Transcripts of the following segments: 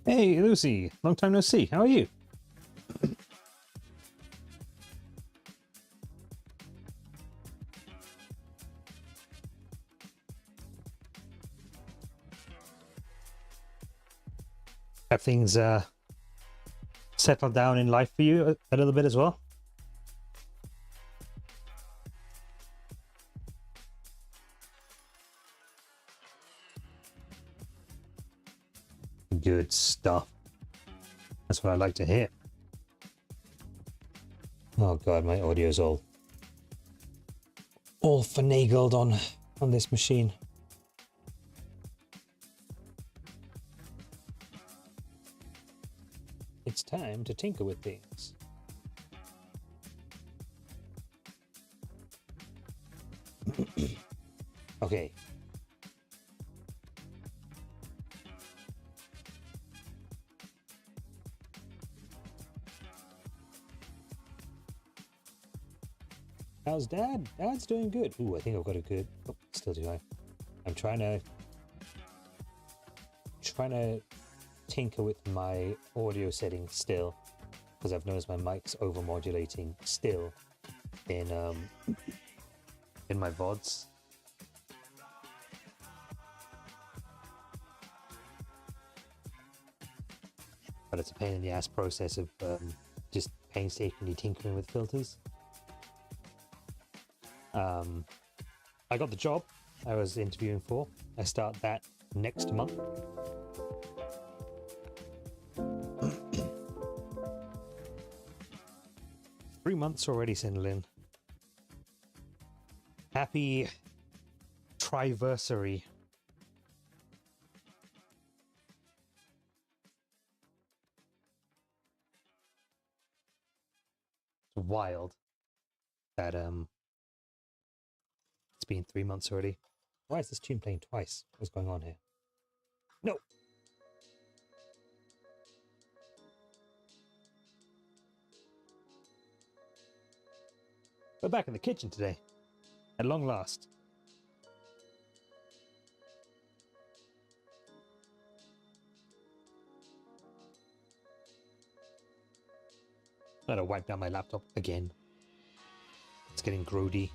Hey, Lucy. Long time no see. How are you? Have things settled down in life for you a little bit as well? Good stuff. That's what I like to hear. Oh god, my audio's all finagled on this machine. It's time to tinker with things. Okay. How's Dad? Dad's doing good. Ooh, I think I've got a good... Oh, still too high. I'm trying to tinker with my audio settings still, because I've noticed my mic's overmodulating still in my VODs. But it's a pain in the ass process of just painstakingly tinkering with filters. I got the job I was interviewing for. I start that next month. Three months already, Cinderlin. Happy triversary. It's wild that it's been 3 months already. Why is this tune playing twice? What's going on here? No. We're back in the kitchen today, at long last. Gotta wipe down my laptop again. It's getting grody.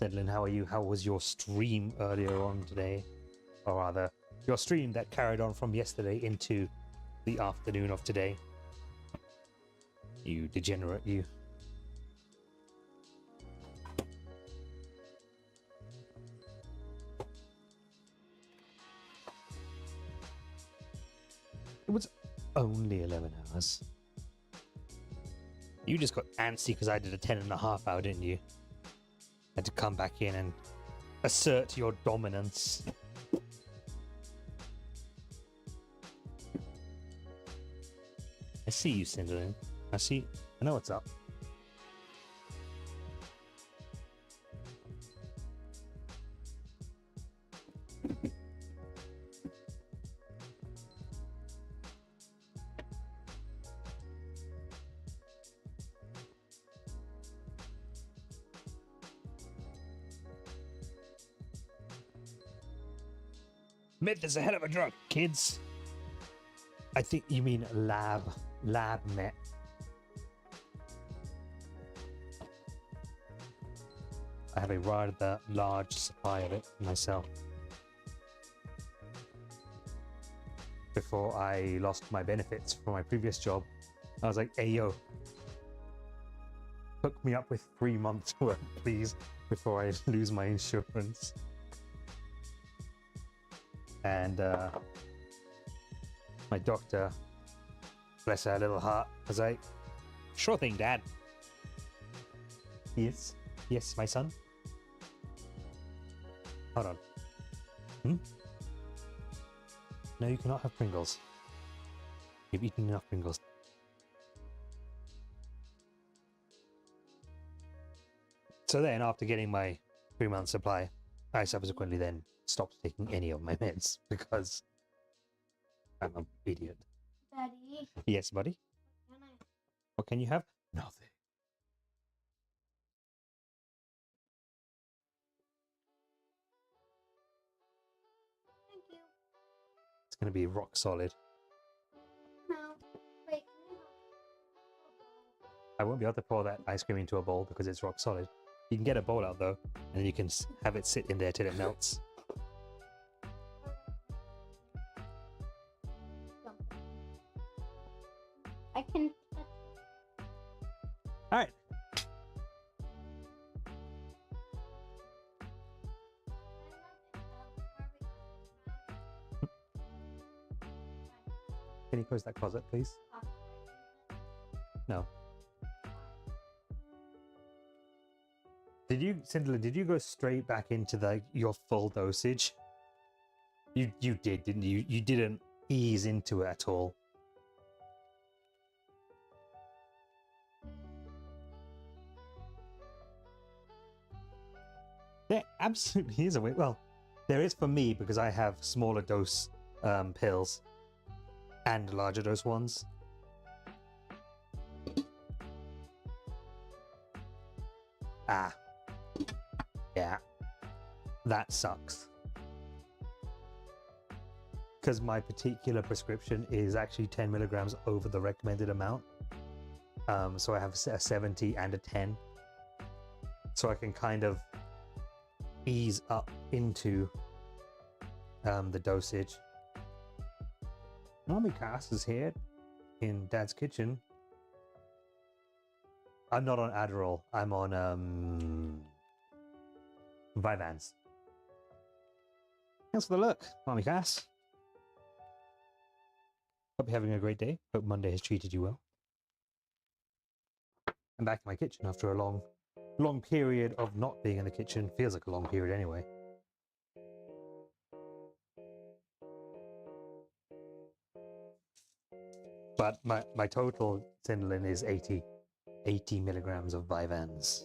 Sedlin, how are you? How was your stream earlier on today? Or rather, your stream that carried on from yesterday into the afternoon of today. You degenerate, you. It was only 11 hours. You just got antsy because I did a 10.5 hour, didn't you? Had to come back in and assert your dominance. I see you, Cinderlin. I know what's up. Meth is a hell of a drug, kids. I think you mean lab meth. I have a rather large supply of it myself. Before I lost my benefits from my previous job, I was like, hey yo, hook me up with 3 months worth, please, before I lose my insurance. And my doctor, bless her little heart, was like, sure thing, Dad. Yes, my son. Hold on. No, you cannot have Pringles. You've eaten enough Pringles. So then, after getting my 3-month supply, I subsequently then stopped taking any of my meds because I'm an idiot. Daddy. Yes, buddy? What can you have? Nothing. Thank you. going to be rock solid. No. Wait. I won't be able to pour that ice cream into a bowl because it's rock solid. You can get a bowl out though, and then you can have it sit in there till it melts. I can. All right. Can you close that closet, please? No. Cinderella, did you go straight back into your full dosage? You did, didn't you? You didn't ease into it at all. There absolutely is a way. Well, there is for me because I have smaller dose pills and larger dose ones. Ah. Yeah. That sucks. Because my particular prescription is actually 10 milligrams over the recommended amount. So I have a 70 and a 10. So I can kind of ease up into the dosage. Mommy Cass is here in Dad's kitchen. I'm not on Adderall. I'm on Vyvanse. Thanks for the look, Mommy Cass. Hope you're having a great day. Hope Monday has treated you well. I'm back in my kitchen after a long period of not being in the kitchen. Feels like a long period anyway. But my total Cinderlin is 80 milligrams of Vyvanse.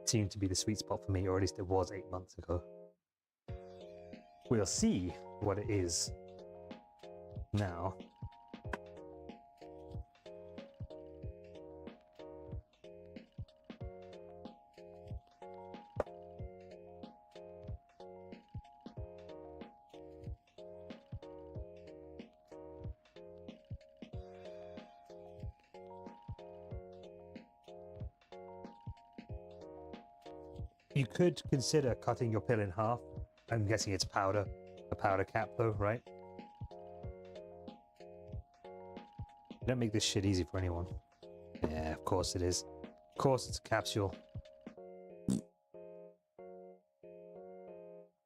Seemed to be the sweet spot for me, or at least it was 8 months ago. We'll see what it is now. You could consider cutting your pill in half. I'm guessing it's powder, a powder cap though, right? Don't make this shit easy for anyone. Yeah, of course it is. Of course it's a capsule.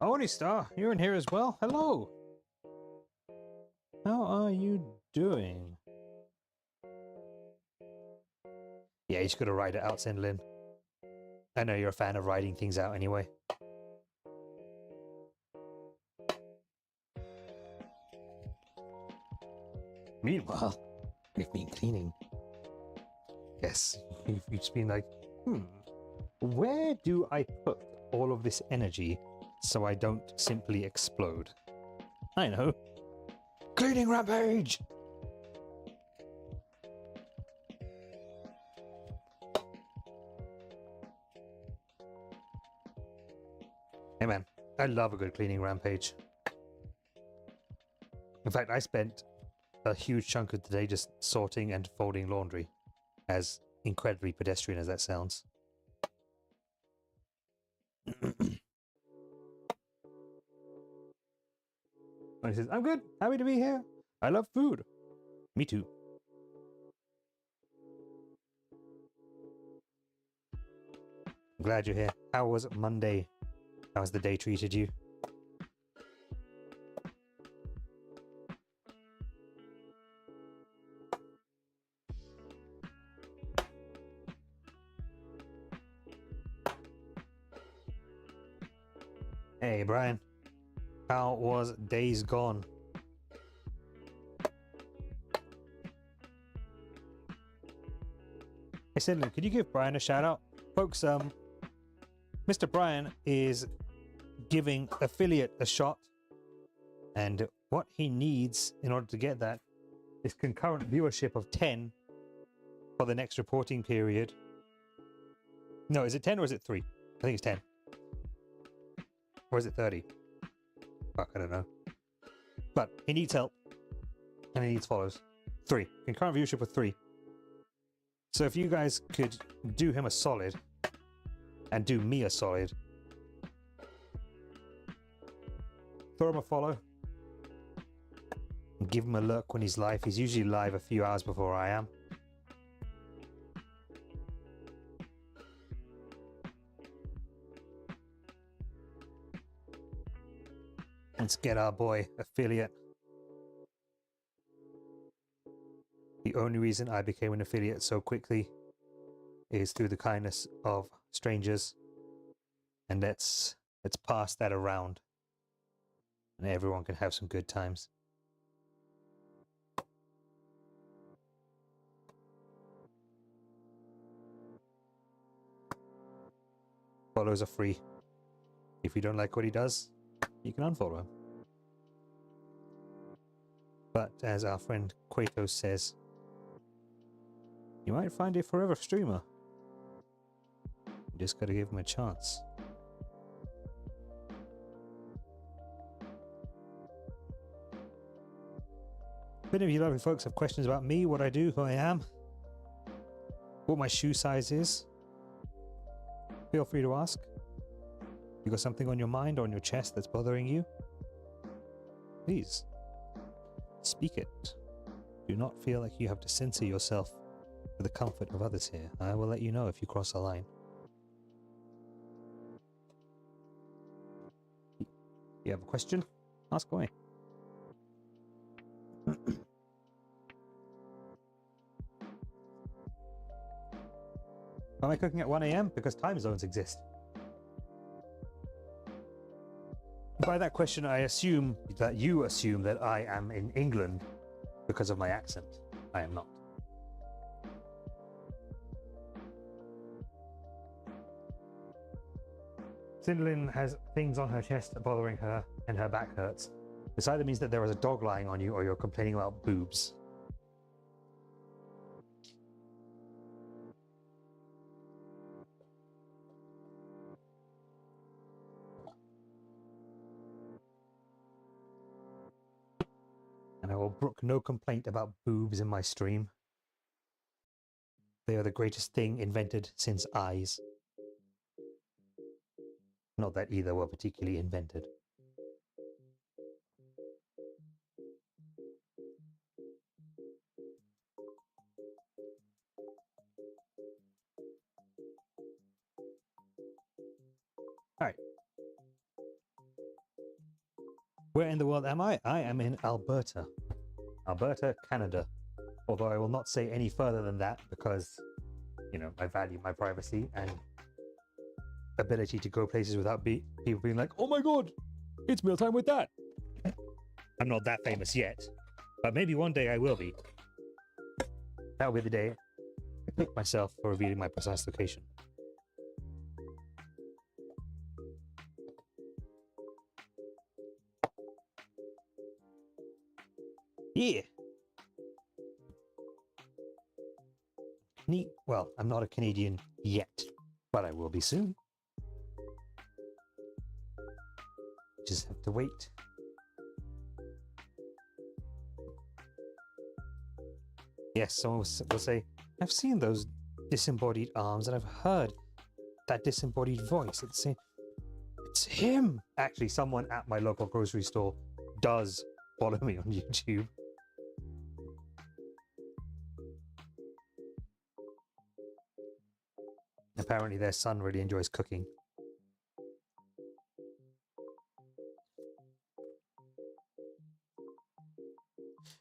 Oni Star, you're in here as well. Hello. How are you doing? Yeah, you just gotta write it out, Cinderlin. I know you're a fan of writing things out anyway. Meanwhile, we've been cleaning. Yes, you've just been like, where do I put all of this energy so I don't simply explode? I know. Cleaning rampage! Hey man, I love a good cleaning rampage. In fact, I spent a huge chunk of the day just sorting and folding laundry, as incredibly pedestrian as that sounds. He says, I'm good, happy to be here. I love food. Me too. I'm glad you're here. How was Monday? How has the day treated you? Hey, Brian. How was Days Gone? Hey, Sidley, could you give Brian a shout out? Folks, Mr. Brian is giving affiliate a shot, and what he needs in order to get that is concurrent viewership of 10 for the next reporting period. No, is it 10 or is it 3? I think it's 10. Or is it 30? Fuck, I don't know. But he needs help, and he needs follows. 3. Concurrent viewership with 3. So if you guys could do him a solid, and do me a solid, throw him a follow, and give him a look when he's live. He's usually live a few hours before I am. Let's get our boy affiliate. The only reason I became an affiliate so quickly is through the kindness of strangers. And let's pass that around. And everyone can have some good times. Follows are free. If you don't like what he does, you can unfollow him. But as our friend Quato says, you might find a forever streamer. You just gotta give him a chance. If any of you lovely folks have questions about me, what I do, who I am, what my shoe size is, feel free to ask. You got something on your mind or on your chest that's bothering you? Please, speak it. Do not feel like you have to censor yourself for the comfort of others here. I will let you know if you cross a line. You have a question? Ask away. Am I cooking at 1 AM? Because time zones exist. By that question, I assume that you assume that I am in England because of my accent. I am not. Cinderlyn has things on her chest bothering her and her back hurts. This either means that there is a dog lying on you or you're complaining about boobs. And I will brook no complaint about boobs in my stream. They are the greatest thing invented since eyes. Not that either were particularly invented. Alright. Where in the world am I? I am in Alberta. Alberta, Canada. Although I will not say any further than that because, you know, I value my privacy and ability to go places without people being like, oh my god, it's mealtime with that. I'm not that famous yet, but maybe one day I will be. That will be the day I pick myself for revealing my precise location. Yeah. Neat. Well, I'm not a Canadian yet, but I will be soon. Just have to wait. Yes, someone will say, I've seen those disembodied arms and I've heard that disembodied voice. It's him. Actually, someone at my local grocery store does follow me on YouTube. Apparently their son really enjoys cooking.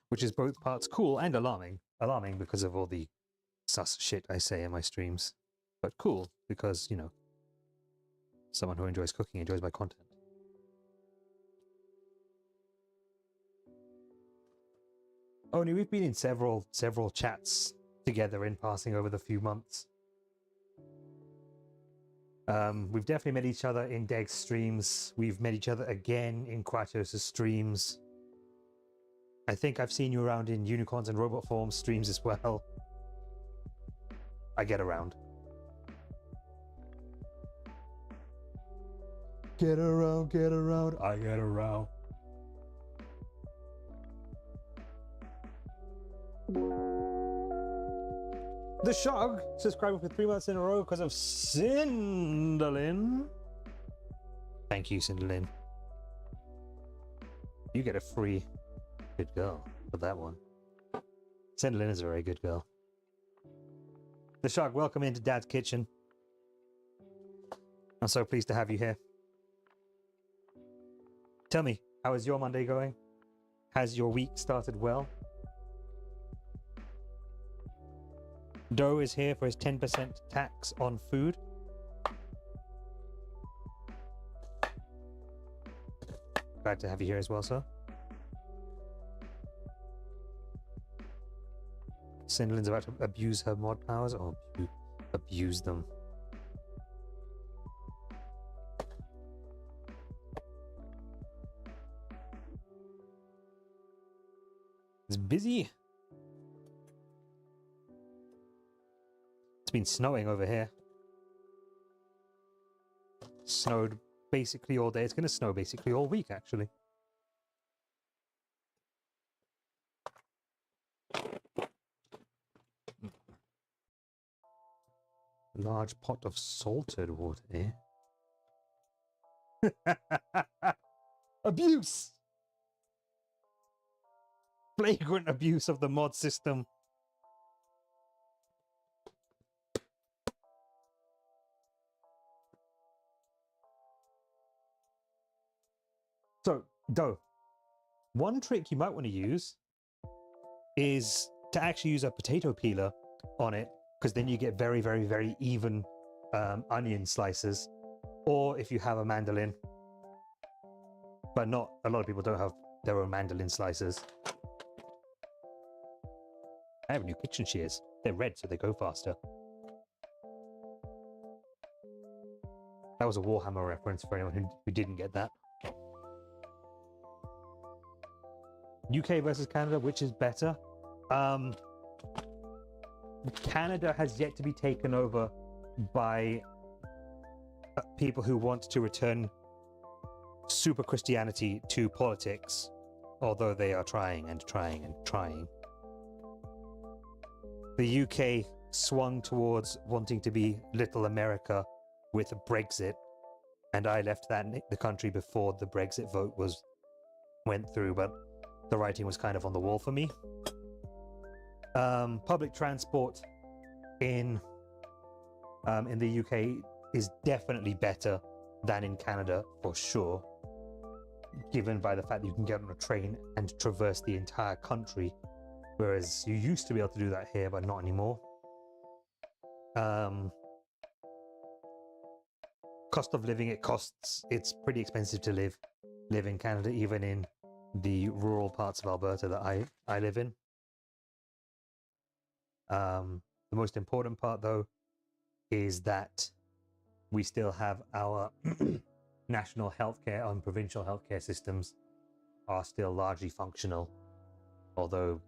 Which is both parts cool and alarming. Alarming because of all the sus shit I say in my streams. But cool because, you know, someone who enjoys cooking enjoys my content. Only we've been in several chats together in passing over the few months. We've definitely met each other in Deg's streams. We've met each other again in Kratos' streams. I think I've seen you around in Unicorns and Robot Forms streams as well. I get around. Get around, I get around. The Shog subscribing for 3 months in a row because of Cinderlin. Thank you, Cinderlin. You get a free good girl for that one. Cinderlin is a very good girl. The Shog, welcome into Dad's Kitchen. I'm so pleased to have you here. Tell me, how is your Monday going? Has your week started well? Doe is here for his 10% tax on food. Glad to have you here as well, sir. Cinderlin's about to abuse her mod powers, or abuse them. It's busy. It's been snowing over here. Snowed basically all day. It's going to snow basically all week, actually. Large pot of salted water, eh? Abuse! Flagrant abuse of the mod system. So, Doe, one trick you might want to use is to actually use a potato peeler on it, because then you get very, very, very even onion slices. Or if you have a mandolin, but not a lot of people don't have their own mandolin slicers. I have new kitchen shears. They're red, so they go faster. That was a Warhammer reference for anyone who didn't get that. UK versus Canada, which is better? Canada has yet to be taken over by people who want to return super Christianity to politics, although they are trying and trying and trying. The UK swung towards wanting to be Little America with Brexit, and I left the country before the Brexit vote went through, but the writing was kind of on the wall for me. Public transport in the UK is definitely better than in Canada, for sure, given by the fact that you can get on a train and traverse the entire country, whereas you used to be able to do that here, but not anymore. Cost of living, it's pretty expensive to live in Canada, even in the rural parts of Alberta that I live in. The most important part, though, is that we still have our national healthcare and provincial healthcare systems are still largely functional, although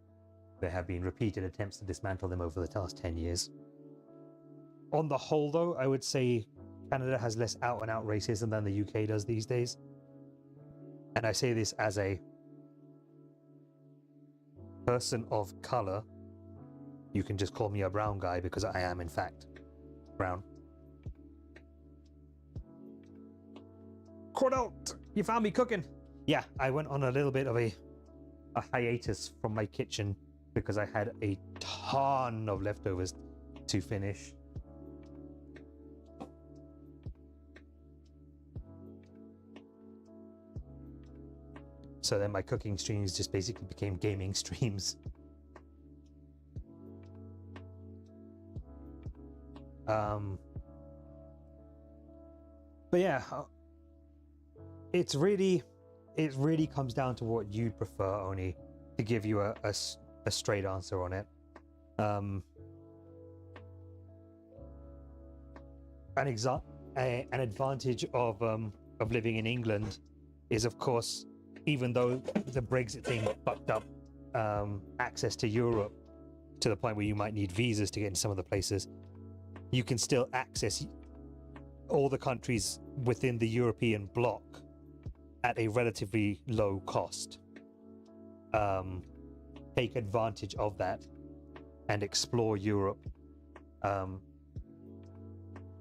there have been repeated attempts to dismantle them over the last 10 years. On the whole, though, I would say Canada has less out-and-out racism than the UK does these days. And I say this as a person of color. You can just call me a brown guy because I am, in fact, brown. Cordalt, you found me cooking. Yeah, I went on a little bit of a hiatus from my kitchen because I had a ton of leftovers to finish. So then my cooking streams just basically became gaming streams. But yeah, it really comes down to what you'd prefer, Oni, to give you a straight answer on it. An advantage of living in England is, of course, even though the Brexit thing fucked up access to Europe to the point where you might need visas to get into some of the places, you can still access all the countries within the European bloc at a relatively low cost. Take advantage of that and explore Europe.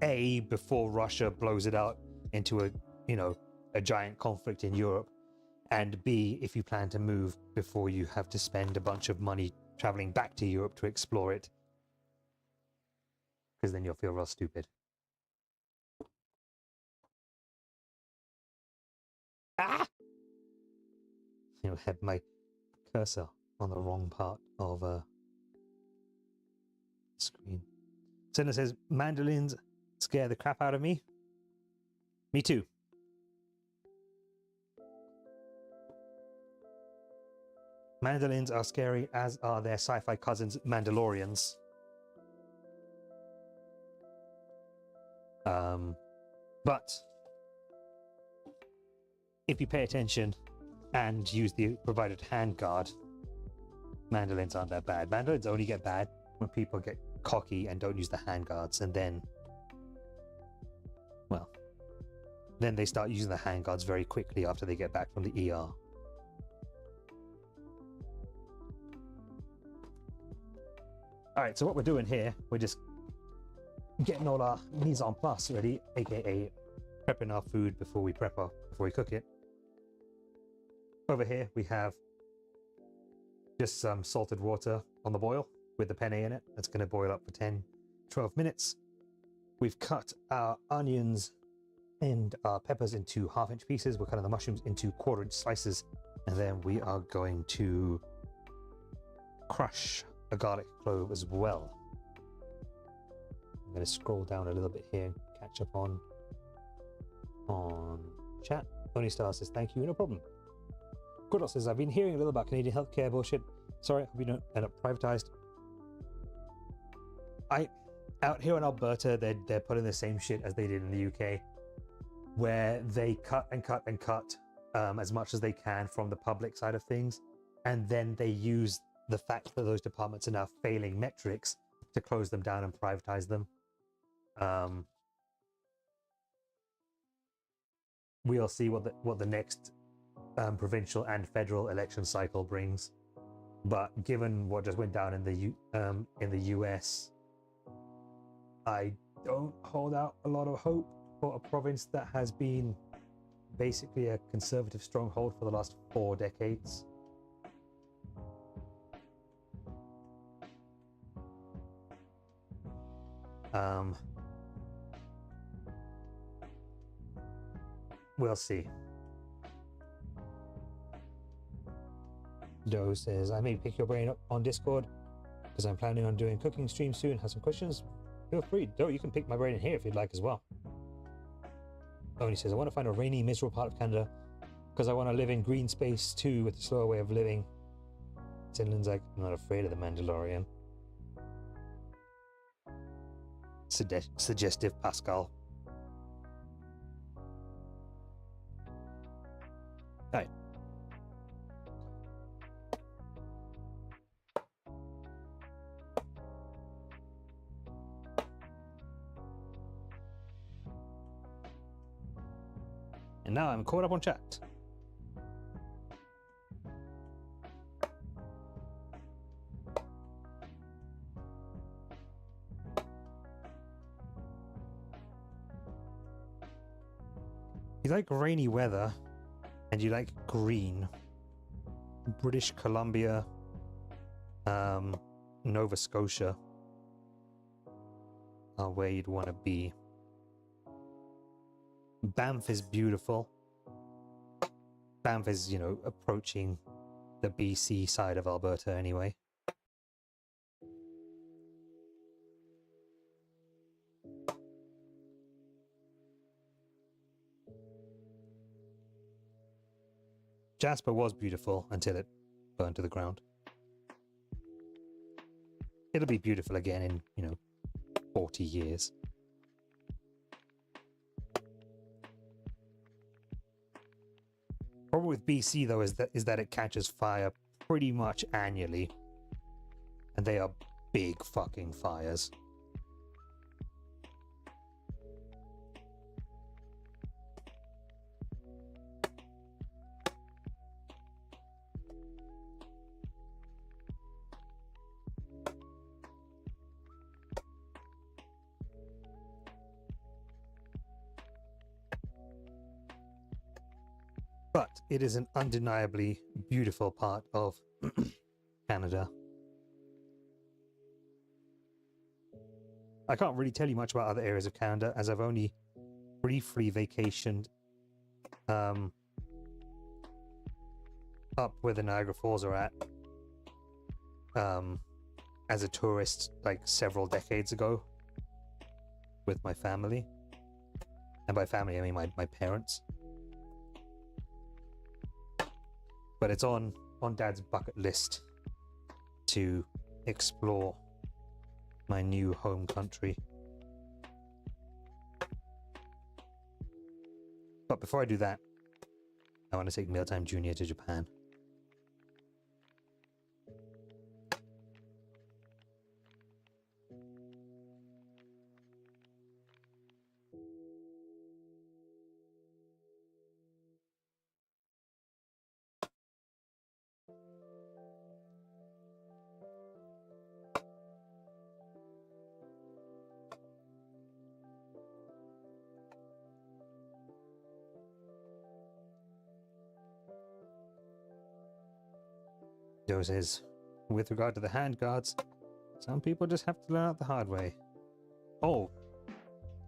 A, before Russia blows it out into a giant conflict in Europe, and B, if you plan to move before you have to spend a bunch of money traveling back to Europe to explore it, because then you'll feel real stupid. Ah! I had my cursor on the wrong part of screen. Senna says, mandolins scare the crap out of me. Me too. Mandolins are scary, as are their sci-fi cousins, Mandalorians. But if you pay attention and use the provided handguard, mandolins aren't that bad. Mandolins only get bad when people get cocky and don't use the handguards, and then, well, then they start using the handguards very quickly after they get back from the ER. All right, so what we're doing here, we're just getting all our mise en place ready, aka prepping our food before we cook it. Over here we have just some salted water on the boil with the penne in it. That's going to boil up for 10-12 minutes. We've cut our onions and our peppers into 1/2-inch pieces. We're cutting the mushrooms into 1/4-inch slices, and then we are going to crush a garlic clove as well. I'm going to scroll down a little bit here and catch up on chat. Tony Star says thank you, no problem. Goodall says, I've been hearing a little about Canadian healthcare bullshit. Sorry, I hope you don't end up privatized. Out here in Alberta, they're putting the same shit as they did in the UK, where they cut and cut and cut as much as they can from the public side of things, and then they use the fact that those departments are now failing metrics to close them down and privatize them. We'll see what the next provincial and federal election cycle brings, but given what just went down in the US, I don't hold out a lot of hope for a province that has been basically a conservative stronghold for the last 4 decades. We'll see. Doe says, I may pick your brain up on Discord because I'm planning on doing cooking streams soon. Have some questions? Feel free. Doe, you can pick my brain in here if you'd like as well. Oni says, I want to find a rainy, miserable part of Canada because I want to live in green space too with a slower way of living. Sinlin's like, I'm not afraid of the Mandalorian. Suggestive Pascal. All right. And now I'm caught up on chat. You like rainy weather and you like green, British Columbia, Nova Scotia are where you'd want to be. Banff is beautiful. Banff is, approaching the BC side of Alberta anyway. Jasper was beautiful until it burned to the ground. It'll be beautiful again in, 40 years. Problem with BC though is that it catches fire pretty much annually, and they are big fucking fires. But it is an undeniably beautiful part of Canada. I can't really tell you much about other areas of Canada, as I've only briefly vacationed up where the Niagara Falls are at as a tourist like several decades ago with my family. And by family I mean my parents. But it's on Dad's bucket list to explore my new home country. But before I do that, I want to take Mealtime Junior to Japan. Joe says, with regard to the hand guards, some people just have to learn out the hard way. Oh,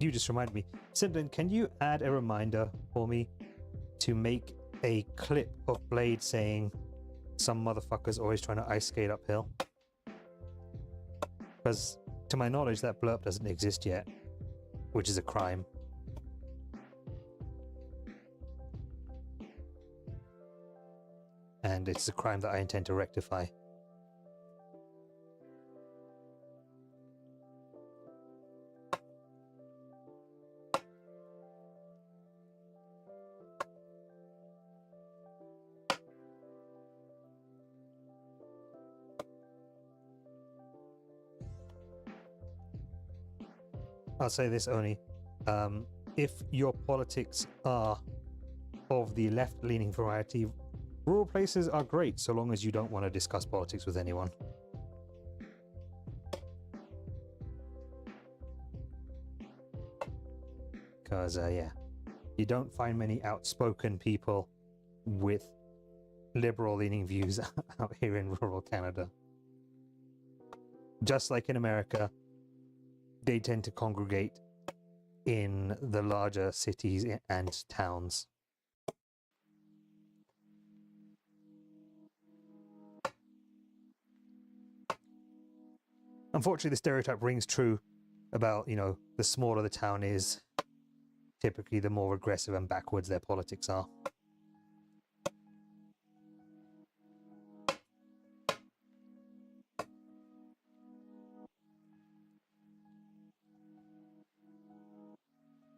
you just reminded me. Simplin, can you add a reminder for me to make a clip of Blade saying some motherfucker's always trying to ice skate uphill? Because to my knowledge that blurb doesn't exist yet, which is a crime. And it's a crime that I intend to rectify. I'll say this only. If your politics are of the left-leaning variety, rural places are great so long as you don't want to discuss politics with anyone. Because, yeah, you don't find many outspoken people with liberal-leaning views out here in rural Canada. Just like in America, they tend to congregate in the larger cities and towns. Unfortunately, the stereotype rings true about, you know, the smaller the town is, typically the more aggressive and backwards their politics are.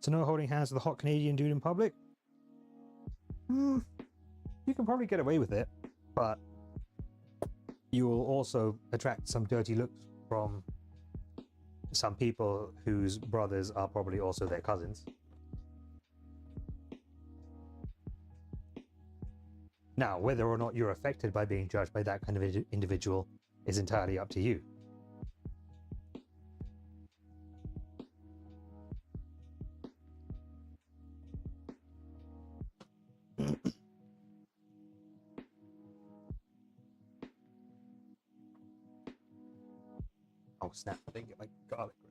So no holding hands with a hot Canadian dude in public? You can probably get away with it, but you will also attract some dirty looks from some people whose brothers are probably also their cousins. Now, whether or not you're affected by being judged by that kind of individual is entirely up to you. Oh snap, I didn't get my garlic ready.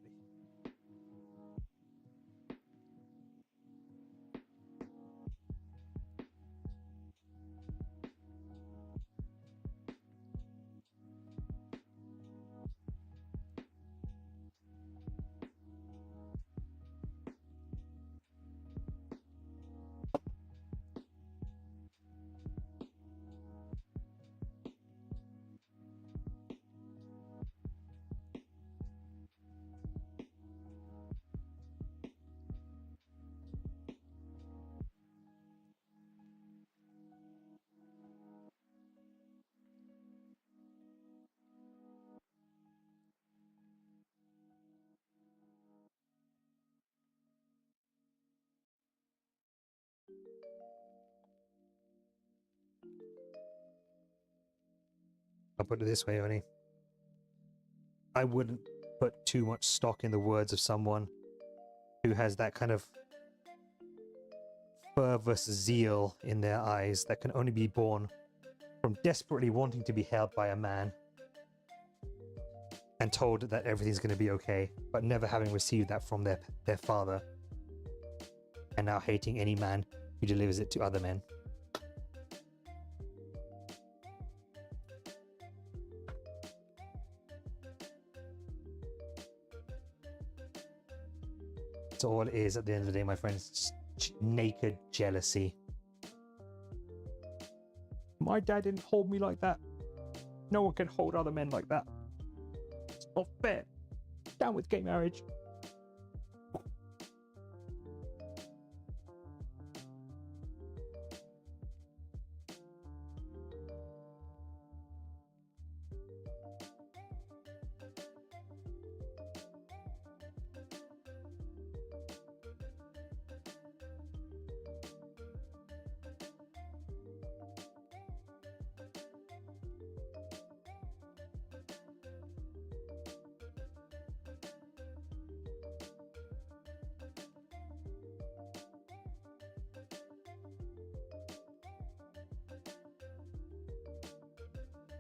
I'll put it this way, Oni. I wouldn't put too much stock in the words of someone who has that kind of fervous zeal in their eyes that can only be born from desperately wanting to be held by a man and told that everything's going to be okay, but never having received that from their father, and now hating any man who delivers it to other men. That's all it is at the end of the day, my friends. Just naked jealousy. My dad didn't hold me like that. No one can hold other men like that. It's not fair. Down with gay marriage.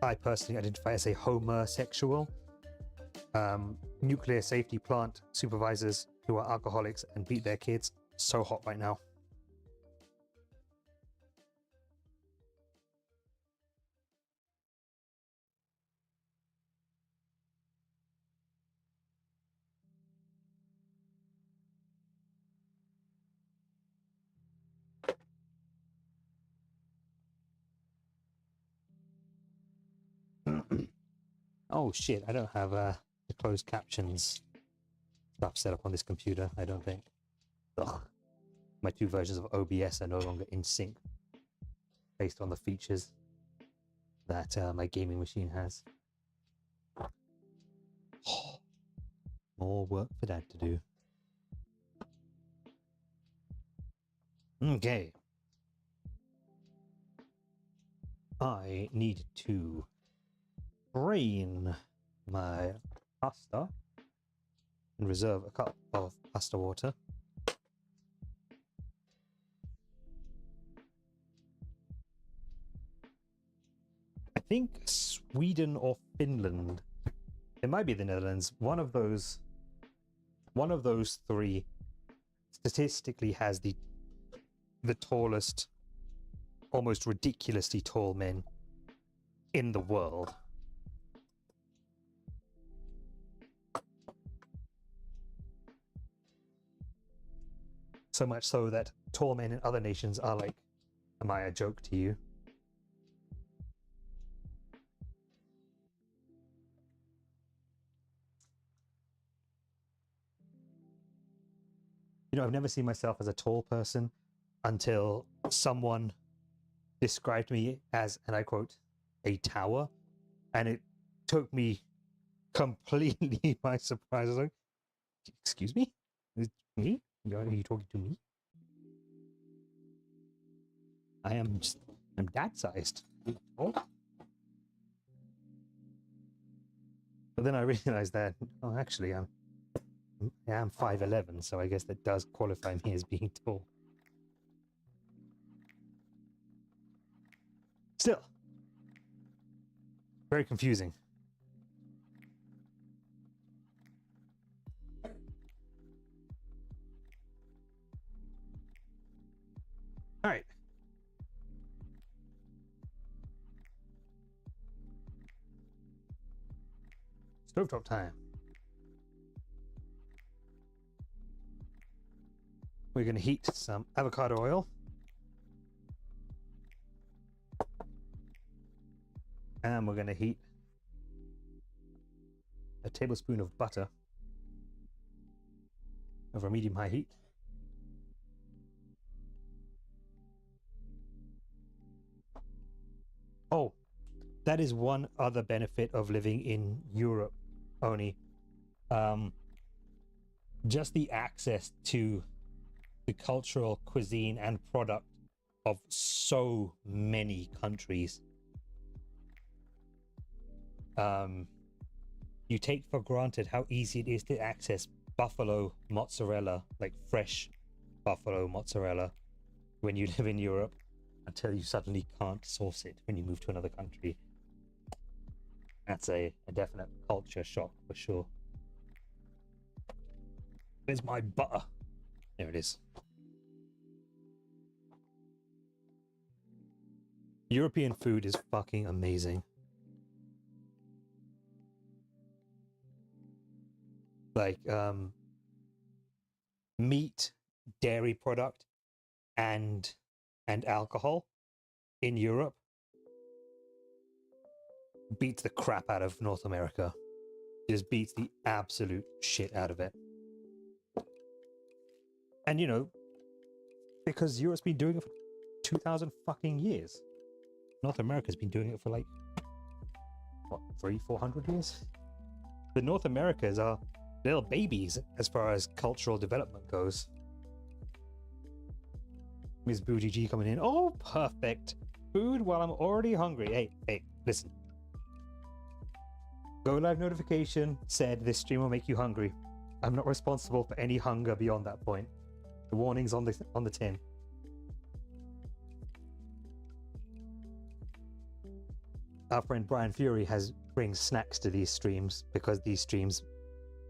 I personally identify as a homosexual. Nuclear safety plant supervisors who are alcoholics and beat their kids. So hot right now. Oh shit, I don't have the closed captions stuff set up on this computer, I don't think. Ugh. My two versions of OBS are no longer in sync based on the features that my gaming machine has. More work for that to do. Okay. I need to drain my pasta and reserve a cup of pasta water. I think Sweden or Finland. It might be the Netherlands. One of those three statistically has the tallest, almost ridiculously tall men in the world. So much so that tall men in other nations are like, am I a joke to you? You know, I've never seen myself as a tall person until someone described me as, and I quote, a tower. And it took me completely by surprise. I was like, excuse me? Is it me? Are you talking to me? I'm that sized. Oh. But then I realized that, oh, actually, I'm 5'11", so I guess that does qualify me as being tall. Still, very confusing. All right. Stovetop time. We're going to heat some avocado oil. And we're going to heat a tablespoon of butter over medium-high heat. Oh, that is one other benefit of living in Europe only. Just the access to the cultural cuisine and product of so many countries. You take for granted how easy it is to access buffalo mozzarella, like fresh buffalo mozzarella, when you live in Europe until you suddenly can't source it when you move to another country. That's a definite culture shock for sure. Where's my butter? There it is. European food is fucking amazing. Like meat, dairy product, and alcohol in Europe beats the crap out of North America. Just beats the absolute shit out of it. And you know, because Europe's been doing it for 2,000 fucking years. North America's been doing it for like, what, 300-400 years? The North Americas are little babies as far as cultural development goes. Ms. Bougie G coming in. Oh, perfect. Food while I'm already hungry. Hey, listen. Go live notification said this stream will make you hungry. I'm not responsible for any hunger beyond that point. The warning's on the tin. Our friend Brian Fury brings snacks to these streams because these streams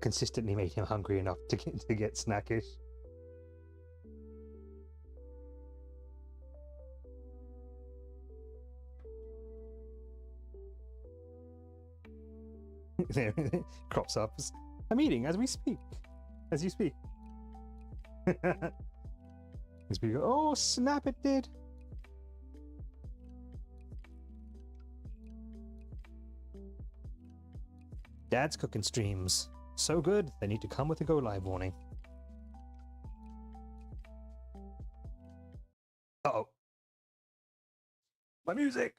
consistently made him hungry enough to get snackish. There crops up. I'm eating as we speak. As you speak. Oh, snap, it did. Dad's cooking streams. So good, they need to come with a go live warning. Uh-oh. My music!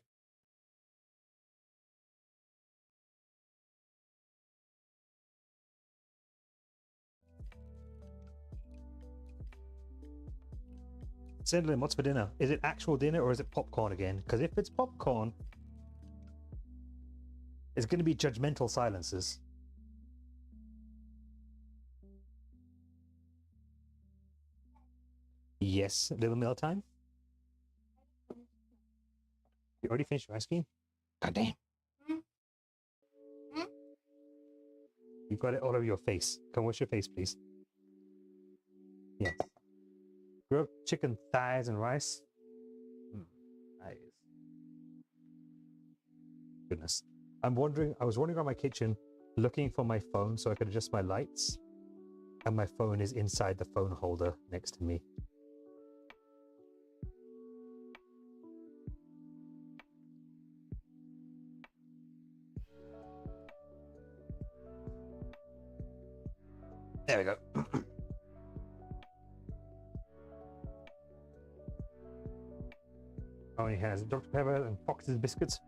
Sindlin, what's for dinner? Is it actual dinner or is it popcorn again? Because if it's popcorn, it's going to be judgmental silences. Yes, little meal time. You already finished your ice cream? God damn. You've got it all over your face. Come wash your face, please. Yes. Grilled chicken thighs and rice. Nice. Goodness. I was wandering around my kitchen looking for my phone so I could adjust my lights. And my phone is inside the phone holder next to me. There we go. Oh, he has Dr. Pepper and Fox's biscuits.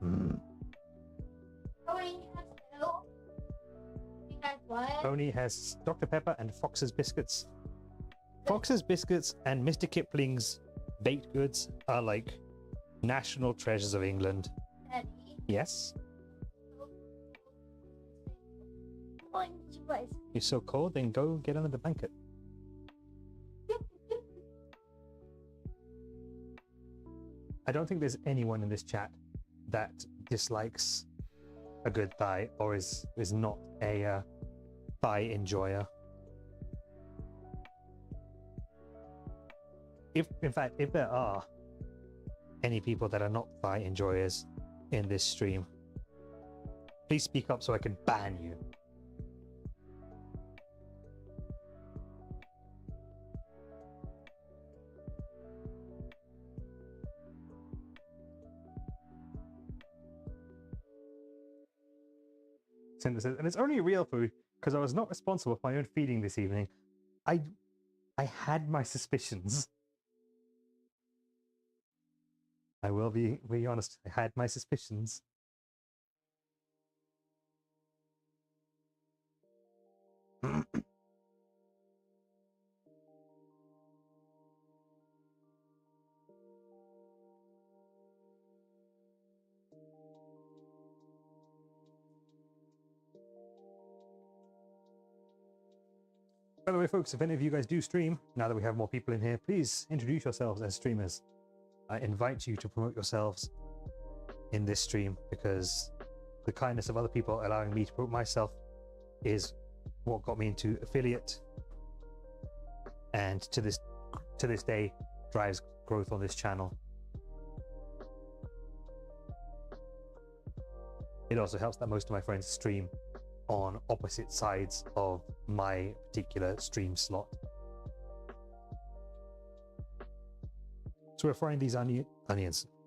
Tony has Dr. Pepper and Fox's biscuits. Fox's biscuits and Mr. Kipling's baked goods are like national treasures of England. Daddy. Yes? You're so cold, then go get under the blanket. I don't think there's anyone in this chat that dislikes a good thigh or is not a thigh enjoyer. If there are any people that are not thigh enjoyers in this stream, please speak up so I can ban you. Cinder says, and it's only real food because I was not responsible for my own feeding this evening. I had my suspicions. I will be honest. I had my suspicions. By the way, folks, if any of you guys do stream, now that we have more people in here, please introduce yourselves as streamers. I invite you to promote yourselves in this stream because the kindness of other people allowing me to promote myself is what got me into affiliate, and to this day drives growth on this channel. It also helps that most of my friends stream on opposite sides of my particular stream slot. So we're frying these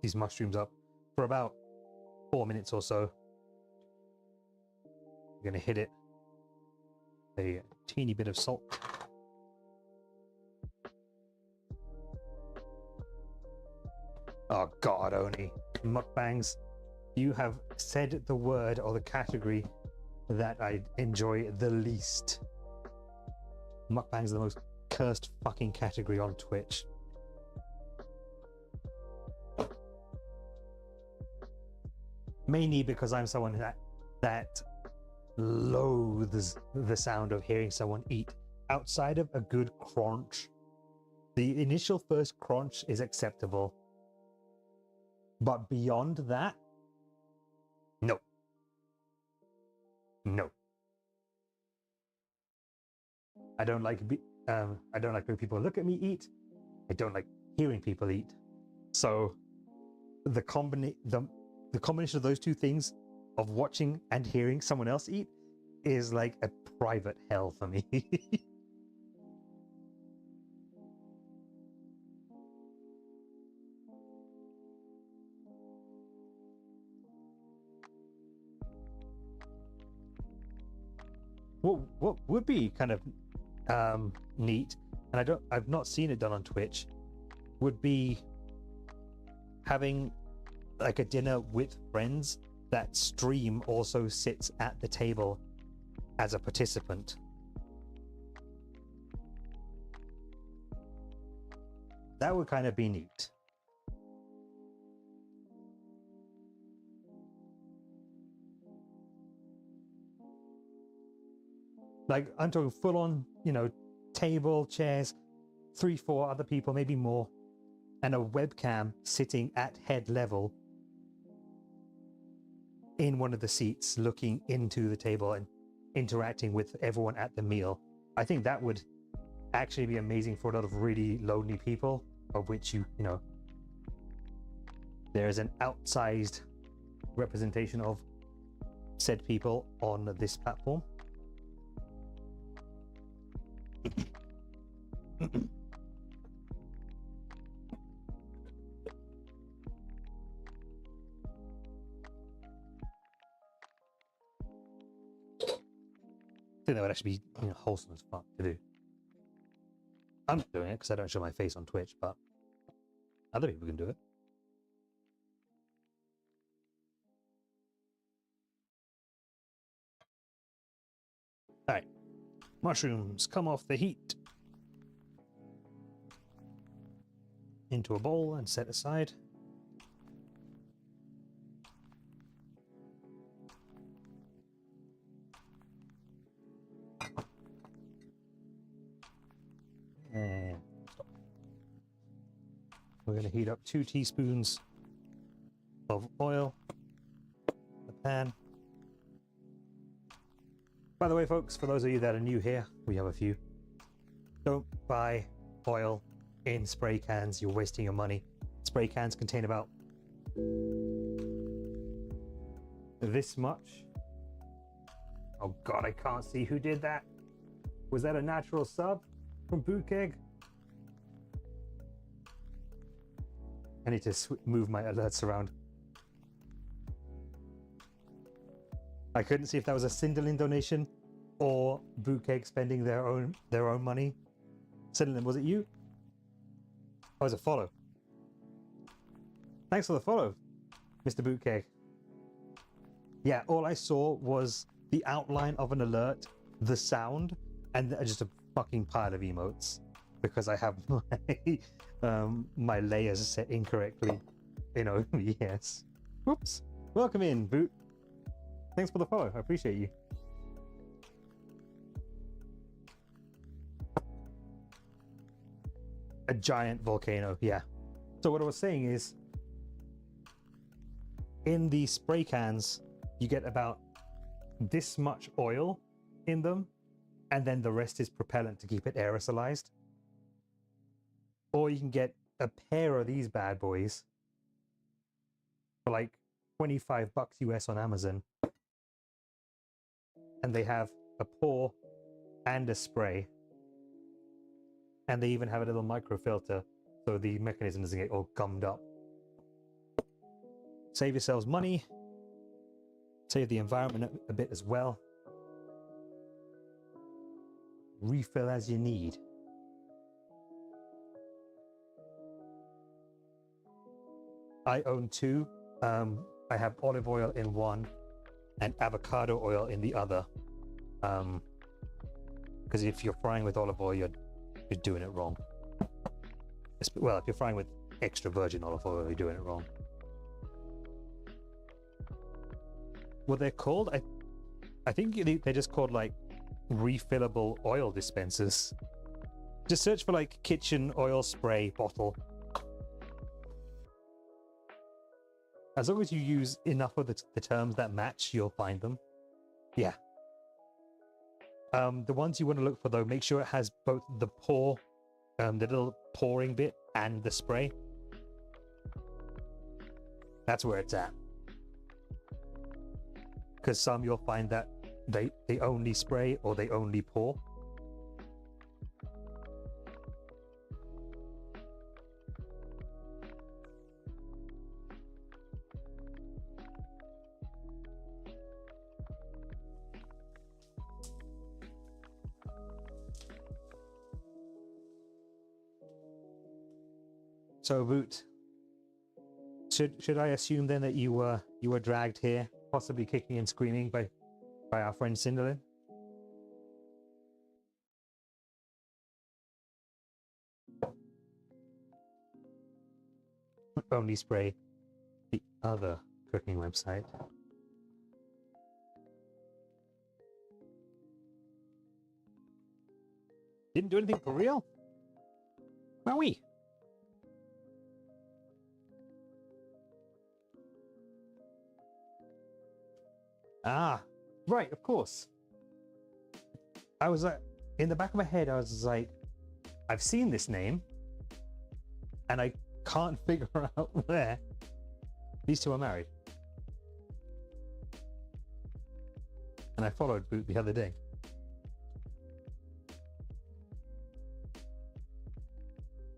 these mushrooms up for about 4 minutes or so. We're going to hit it a teeny bit of salt. Oh God, Oni. Mukbangs. You have said the word or the category that I enjoy the least. Mukbangs are the most cursed fucking category on Twitch. Mainly because I'm someone that loathes the sound of hearing someone eat. Outside of a good crunch, the initial first crunch is acceptable. But beyond that, no. No. I don't like when people look at me eat. I don't like hearing people eat. So the combination of those two things, of watching and hearing someone else eat, is like a private hell for me. What would be kind of neat, and I've not seen it done on Twitch, would be having like a dinner with friends that stream also sits at the table as a participant. That would kind of be neat. Like, I'm talking full on, table, chairs, 3-4 other people, maybe more, and a webcam sitting at head level in one of the seats, looking into the table and interacting with everyone at the meal. I think that would actually be amazing for a lot of really lonely people, of which there is an outsized representation of said people on this platform. I think that would actually be wholesome as fuck to do. I'm not doing it because I don't show my face on Twitch, but other people can do it. All right, mushrooms come off the heat into a bowl and set aside. And stop. We're going to heat up 2 teaspoons of oil in the pan. By the way, folks, for those of you that are new here, we have a few. Don't buy oil in spray cans. You're wasting your money. Spray cans contain about this much. Oh God, I can't see who did that. Was that a natural sub from Bootcake? I need to move my alerts around. I couldn't see if that was a Cinderlin donation or Bootcake spending their own money. Cinderlin, was it you? Oh, it was a follow. Thanks for the follow, Mr. Bootcake. Yeah, all I saw was the outline of an alert, the sound, and just a fucking pile of emotes because I have my layers set incorrectly. Yes. Whoops. Welcome in, Boot. Thanks for the follow. I appreciate you. A giant volcano, yeah. So what I was saying is, in the spray cans, you get about this much oil in them, and then the rest is propellant to keep it aerosolized. Or you can get a pair of these bad boys for like $25 US on Amazon, and they have a pour and a spray, and they even have a little microfilter so the mechanism doesn't get all gummed up. Save yourselves money, save the environment a bit as well. Refill as you need. I own two. I have olive oil in one and avocado oil in the other. Because if you're frying with olive oil, you're doing it wrong. Well, if you're frying with extra virgin olive oil, you're doing it wrong. What they're called? I think they're just called like refillable oil dispensers. Just search for like kitchen oil spray bottle. As long as you use enough of the terms that match, you'll find them. Yeah. The ones you want to look for though, make sure it has both the pour, the little pouring bit, and the spray. That's where it's at. Because some you'll find that they only spray or they only pour. So, Boot, should I assume then that you were dragged here, possibly kicking and screaming by our friend Cinderlin? Only spray, the other cooking website. Didn't do anything for real? Wowie. Ah, right, of course. I was in the back of my head, I was like, I've seen this name, and I can't figure out where. These two are married. And I followed Boot the other day.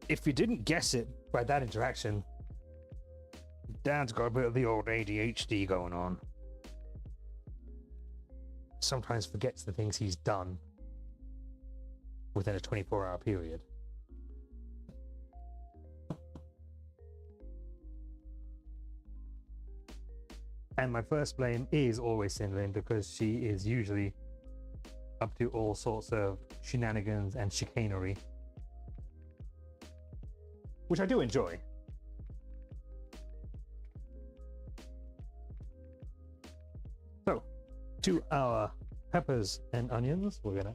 If you didn't guess it by that interaction, Dad's got a bit of the old ADHD going on. Sometimes forgets the things he's done within a 24-hour period. And my first blame is always Cinderlin, because she is usually up to all sorts of shenanigans and chicanery, which I do enjoy. So, to our peppers and onions, we're gonna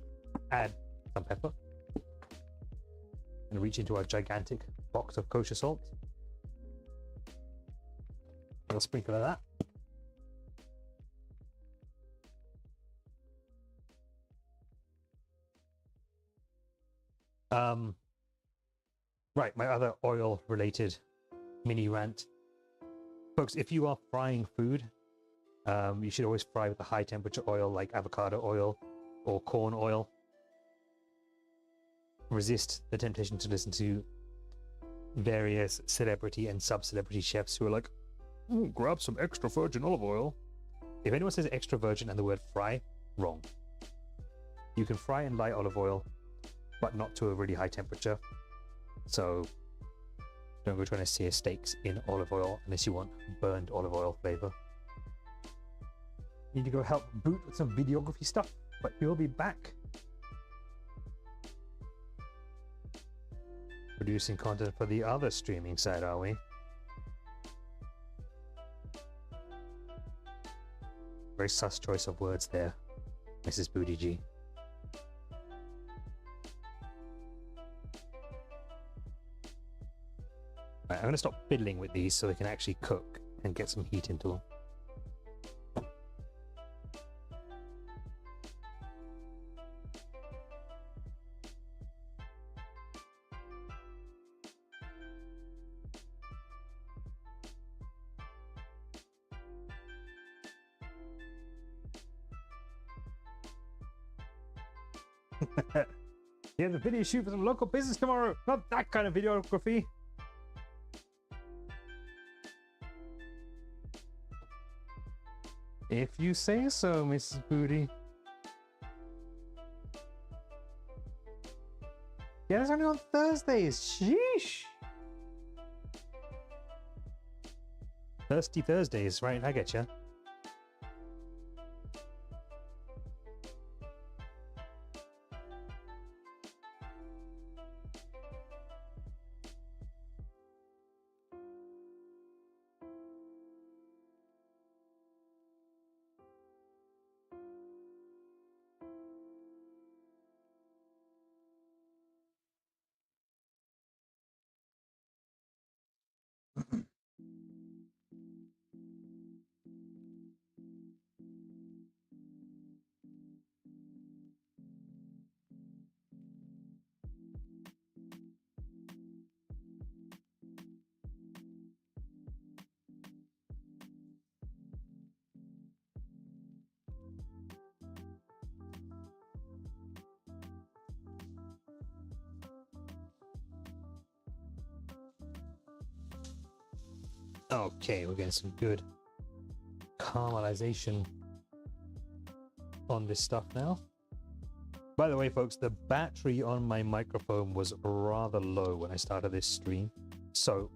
add some pepper and reach into our gigantic box of kosher salt. A little sprinkle of that. Right, my other oil related mini rant. Folks, if you are frying food, you should always fry with a high temperature oil like avocado oil or corn oil. Resist the temptation to listen to various celebrity and sub-celebrity chefs who are like, "Ooh, grab some extra virgin olive oil." If anyone says extra virgin and the word fry, wrong. You can fry in light olive oil, but not to a really high temperature. So don't go trying to sear steaks in olive oil unless you want burned olive oil flavor. Need to go help Boot with some videography stuff, but we'll be back. Producing content for the other streaming side, are we? Very sus choice of words there, Mrs. Booty G. Right, I'm going to stop fiddling with these so they can actually cook and get some heat into them. Yeah, the video shoot for some local business tomorrow. Not that kind of videography. If you say so, Mrs. Booty. Yeah, it's only on Thursdays. Sheesh. Thirsty Thursdays, right? I get you. Okay, we're getting some good caramelization on this stuff now. By the way, folks, the battery on my microphone was rather low when I started this stream. So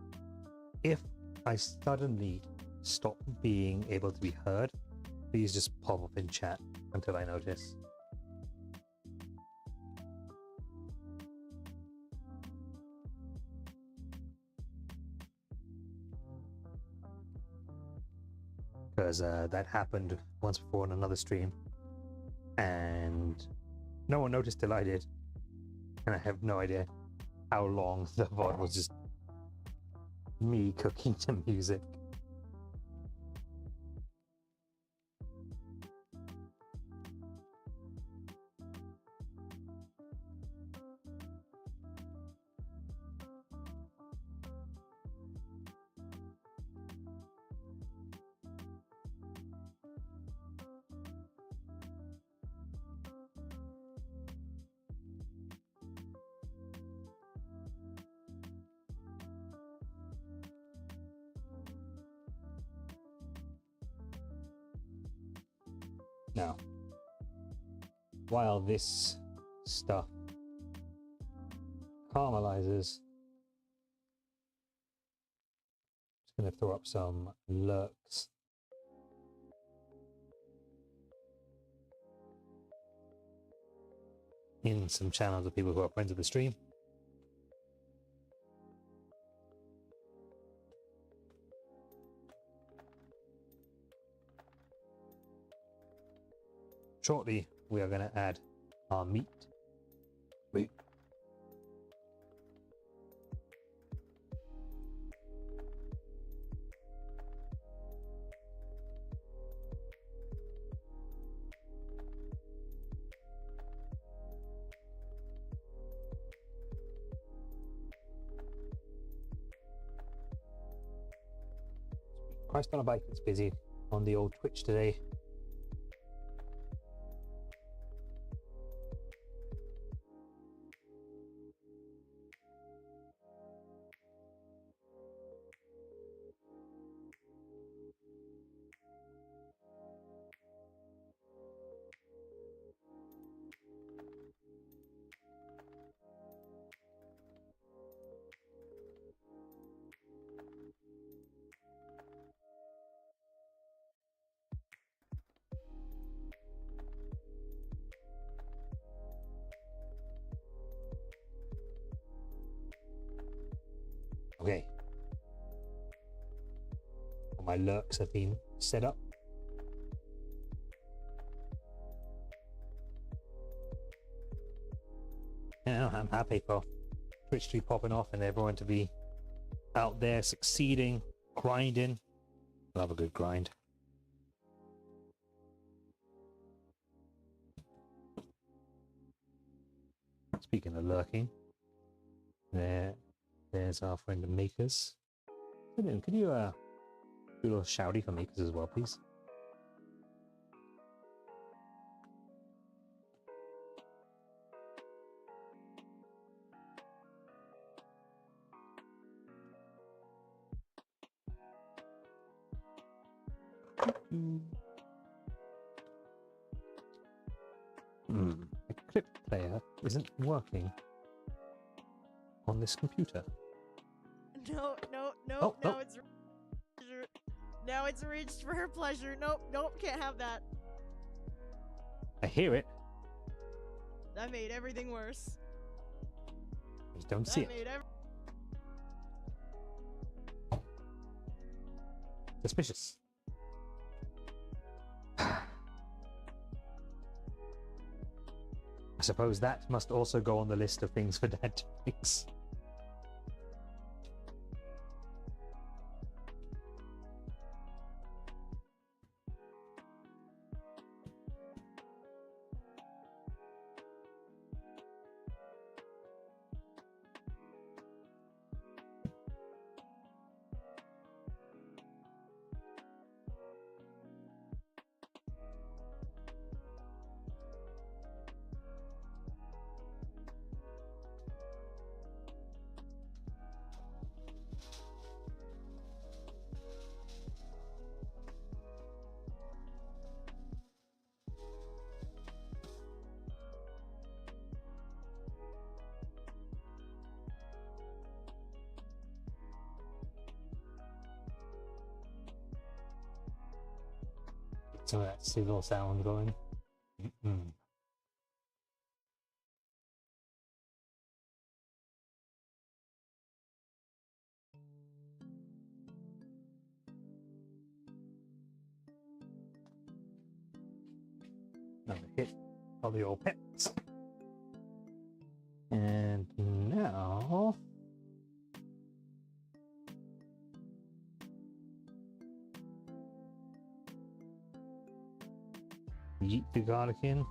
if I suddenly stop being able to be heard, please just pop up in chat until I notice. Because that happened once before on another stream and no one noticed till I did, and I have no idea how long the VOD was just me cooking to music. Now, while this stuff caramelizes, just going to throw up some lurks. In some channels of people who are friends of the stream. Shortly, we are going to add our meat. Christ on a bike, it's busy on the old Twitch today. Okay. All my lurks have been set up. Yeah, I'm happy for Twitch to be popping off and everyone to be out there succeeding, grinding. Love a good grind. Speaking of lurking, there's our friend Makers. Could you do a little shouty for Makers as well, please? The clip player isn't working on this computer. No, no, no, Oh, now no. it's now it's reached for her pleasure. Nope, nope, can't have that. I hear it. That made everything worse. I just don't see That it. made Suspicious. I suppose that must also go on the list of things for Dad to fix. Some of that sizzle sound going. Another hit of the old pets. And now yeet the garlic in.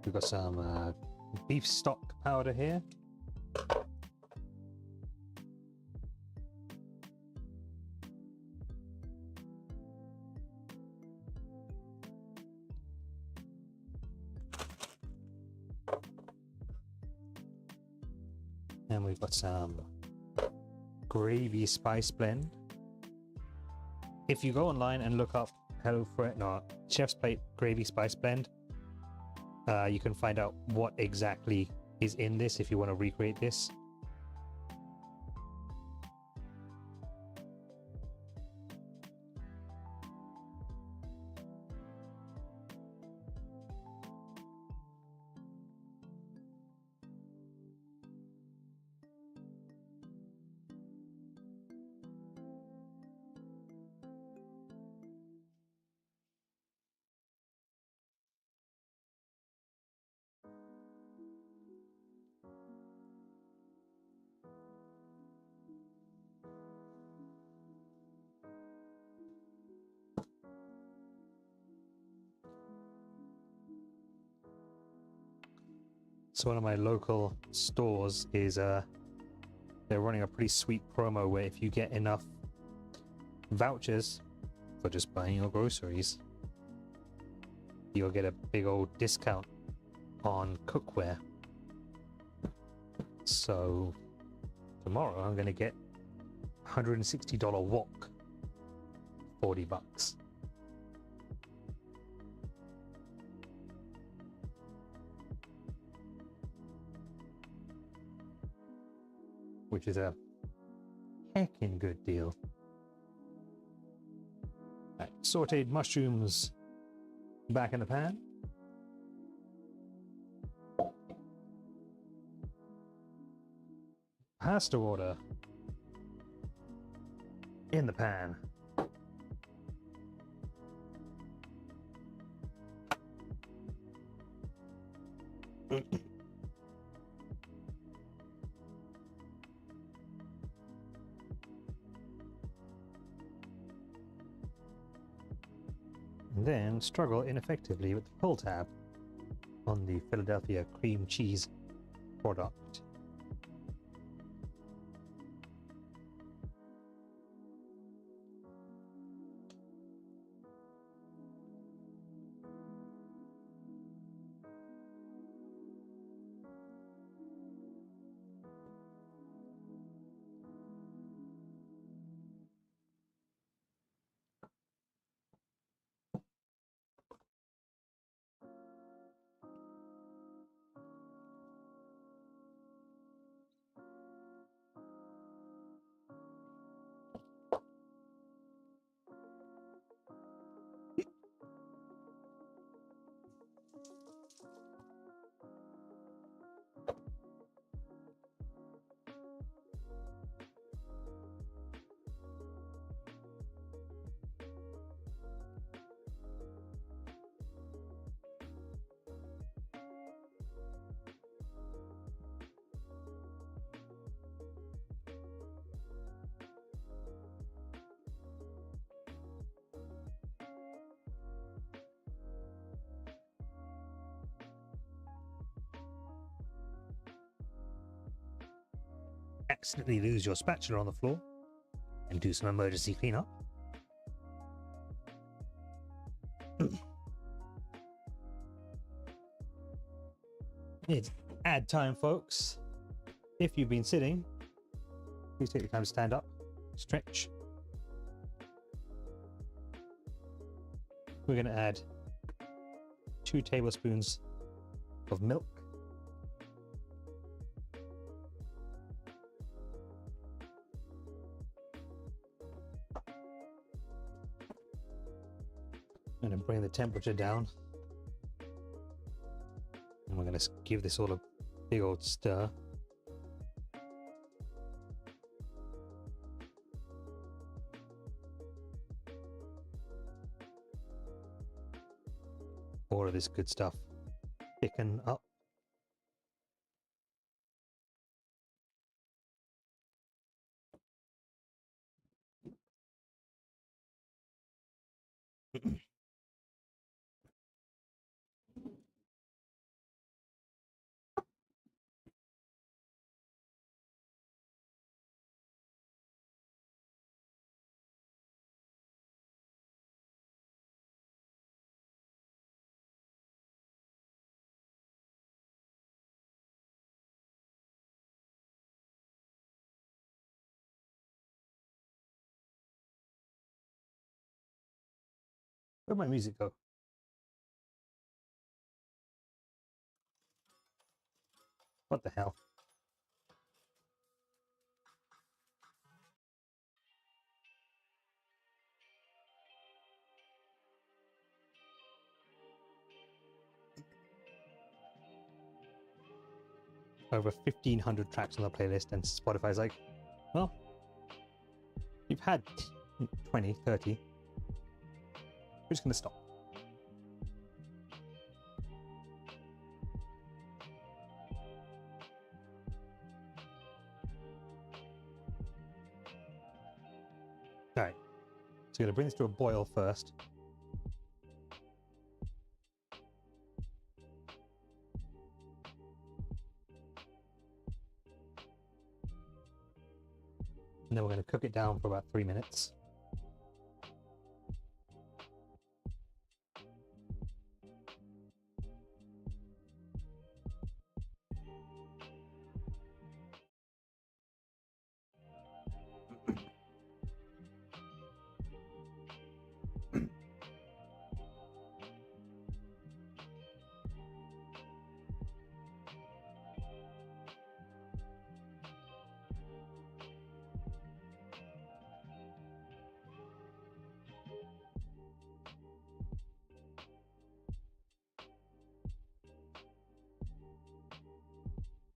We've got some beef stock powder here. And we've got some gravy spice blend. If you go online and look up Chef's Plate gravy spice blend, you can find out what exactly is in this if you want to recreate this. So one of my local stores is they're running a pretty sweet promo where if you get enough vouchers for just buying your groceries, you'll get a big old discount on cookware. So tomorrow I'm going to get $160 wok, $40. Which is a heckin' good deal. Right, sauteed mushrooms back in the pan. Pasta water in the pan. And then struggle ineffectively with the pull tab on the Philadelphia cream cheese product. Accidentally lose your spatula on the floor and do some emergency cleanup. It's ad time, folks. If you've been sitting, please take the time to stand up, stretch. We're going to add 2 tablespoons of milk. I'm going to bring the temperature down. And we're going to give this all a big old stir. All of this good stuff thicken up. Where'd my music go? What the hell? Over 1,500 tracks on the playlist, and Spotify's like, well, you've had 20, 30. We're just going to stop. All right, so you're going to bring this to a boil first. And then we're going to cook it down for about 3 minutes.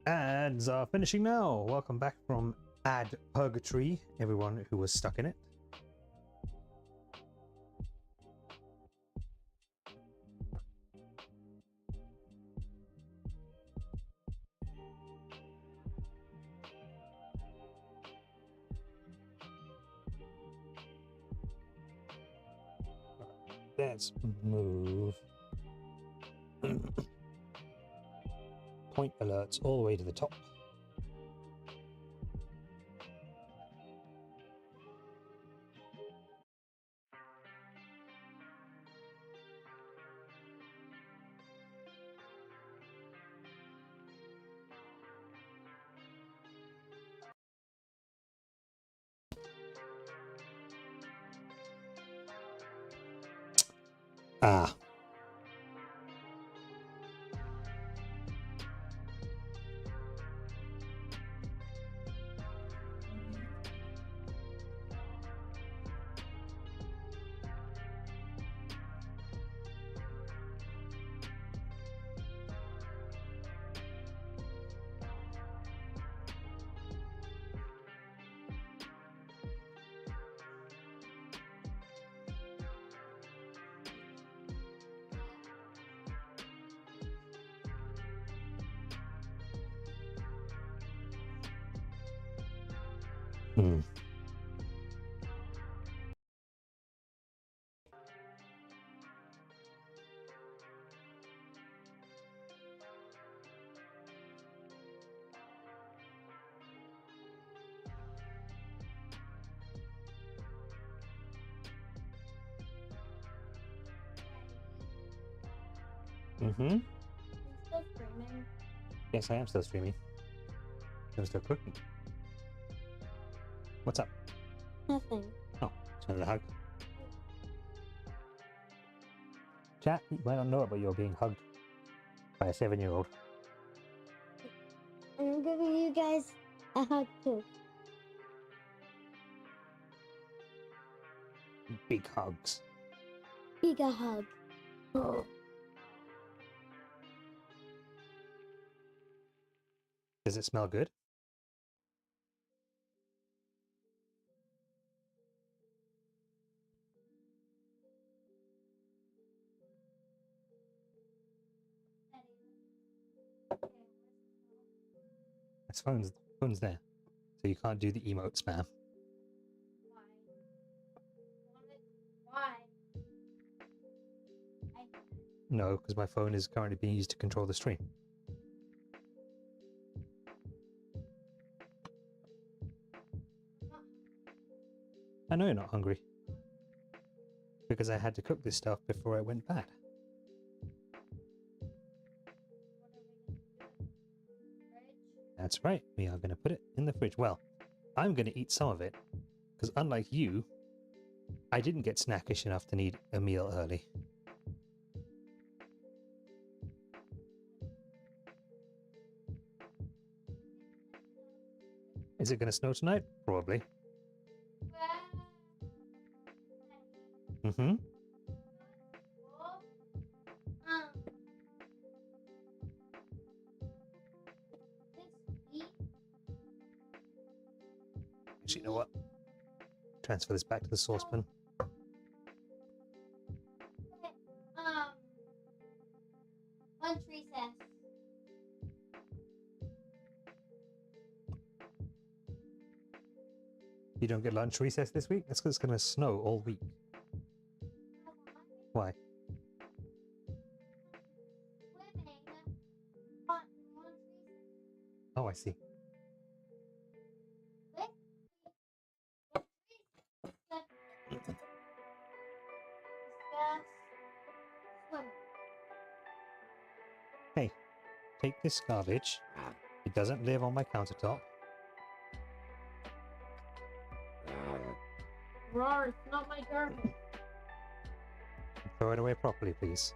Ads are finishing now. Welcome back from ad purgatory, everyone who was stuck in it. Let's move. Point alerts all the way to the top. Ah. Hmm. Mm-hmm. I'm still streaming. Yes, I am still streaming. I'm still cooking. What's up? Nothing. Oh, just another hug. Chat, you might not know, but you're being hugged by a 7-year-old. I'm giving you guys a hug too. Big hugs. Bigger hug. Oh. Does it smell good? This phone's there, so you can't do the emote spam. Why? No, because my phone is currently being used to control the stream. I know you're not hungry. Because I had to cook this stuff before I went bad. That's right, we are going to put it in the fridge. Well, I'm going to eat some of it, because unlike you, I didn't get snackish enough to need a meal early. Is it going to snow tonight? Probably. Mm-hmm. Actually, you know what? Transfer this back to the saucepan. Lunch recess. You don't get lunch recess this week? That's because it's going to snow all week. Why? Oh, I see. Hey, take this garbage. It doesn't live on my countertop. Roar, it's not my garbage. Throw it away properly, please.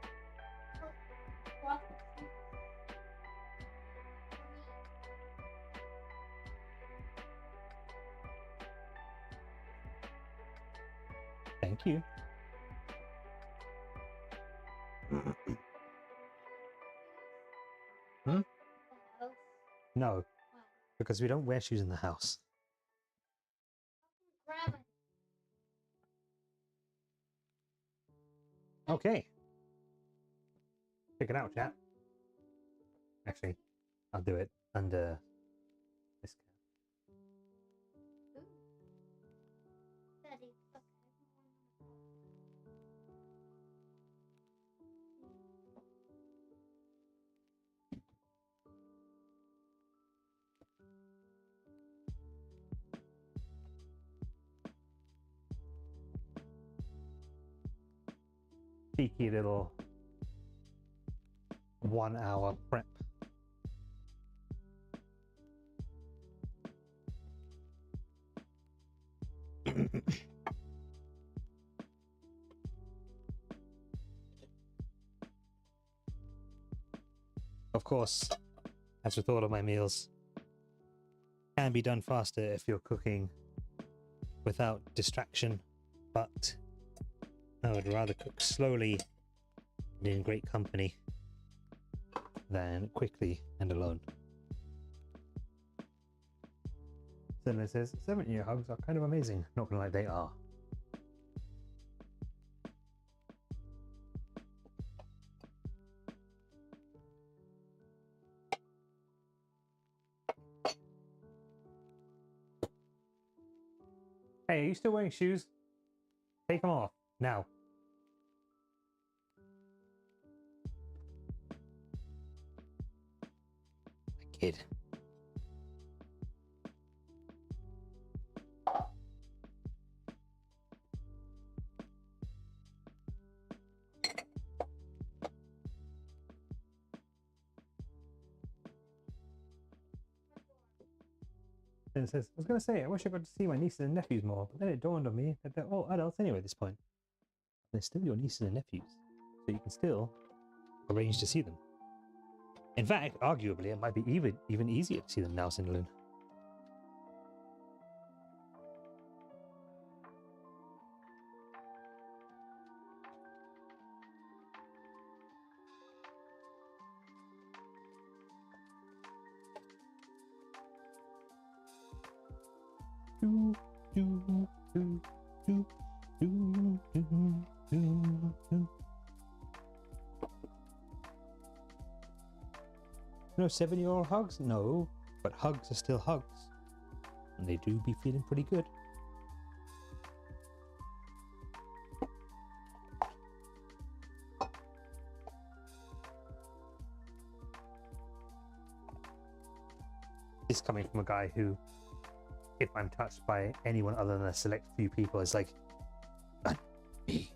Thank you. Hmm? No, Why? because we don't wear shoes in the house. Grandma. Okay. Check it out, chat. Actually, I'll do it under this cap. Ooh. Daddy, okay. Cheeky little 1 hour prep. Of course, as with all of my meals, can be done faster if you're cooking without distraction, but I would rather cook slowly and in great company than quickly and alone. Then it says 7-year hugs are kind of amazing. Not gonna lie, they are. Hey, are you still wearing shoes? Take them off now. Kid. And it says, I was going to say, I wish I got to see my nieces and nephews more, but then it dawned on me that they're all adults anyway at this point. They're still your nieces and nephews, so you can still arrange to see them. In fact, arguably, it might be even easier to see them now, Cinderloon. Do, do, do, do, do, do, do, do. No 7-year-old hugs? No, but hugs are still hugs. And they do be feeling pretty good. This is coming from a guy who, if I'm touched by anyone other than a select few people, it's like, me.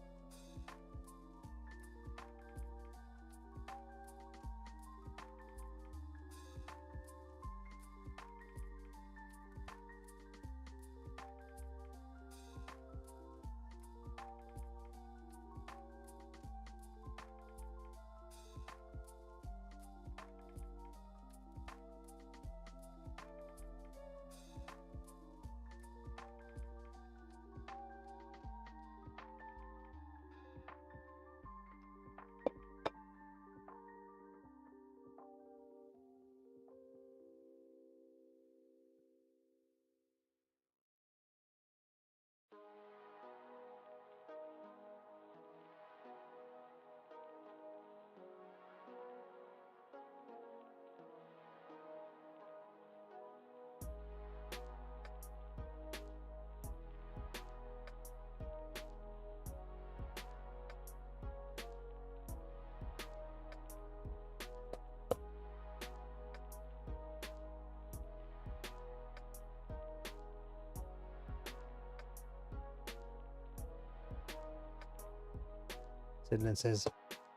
Sidlin says,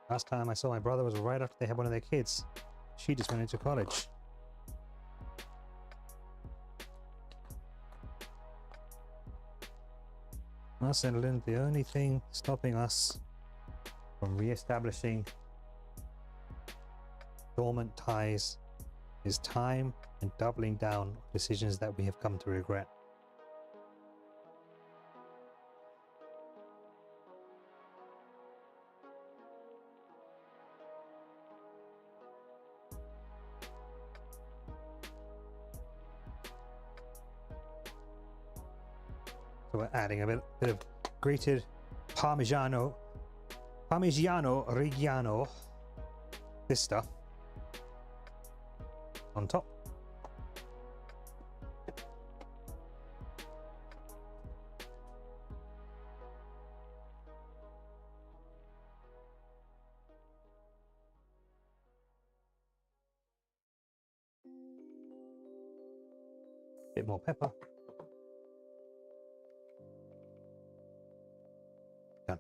last time I saw my brother was right after they had one of their kids. She just went into college. Well, Sidlin, the only thing stopping us from re-establishing dormant ties is time and doubling down on decisions that we have come to regret. So we're adding a bit of grated Parmigiano Reggiano, this stuff, on top. Bit more pepper. Done.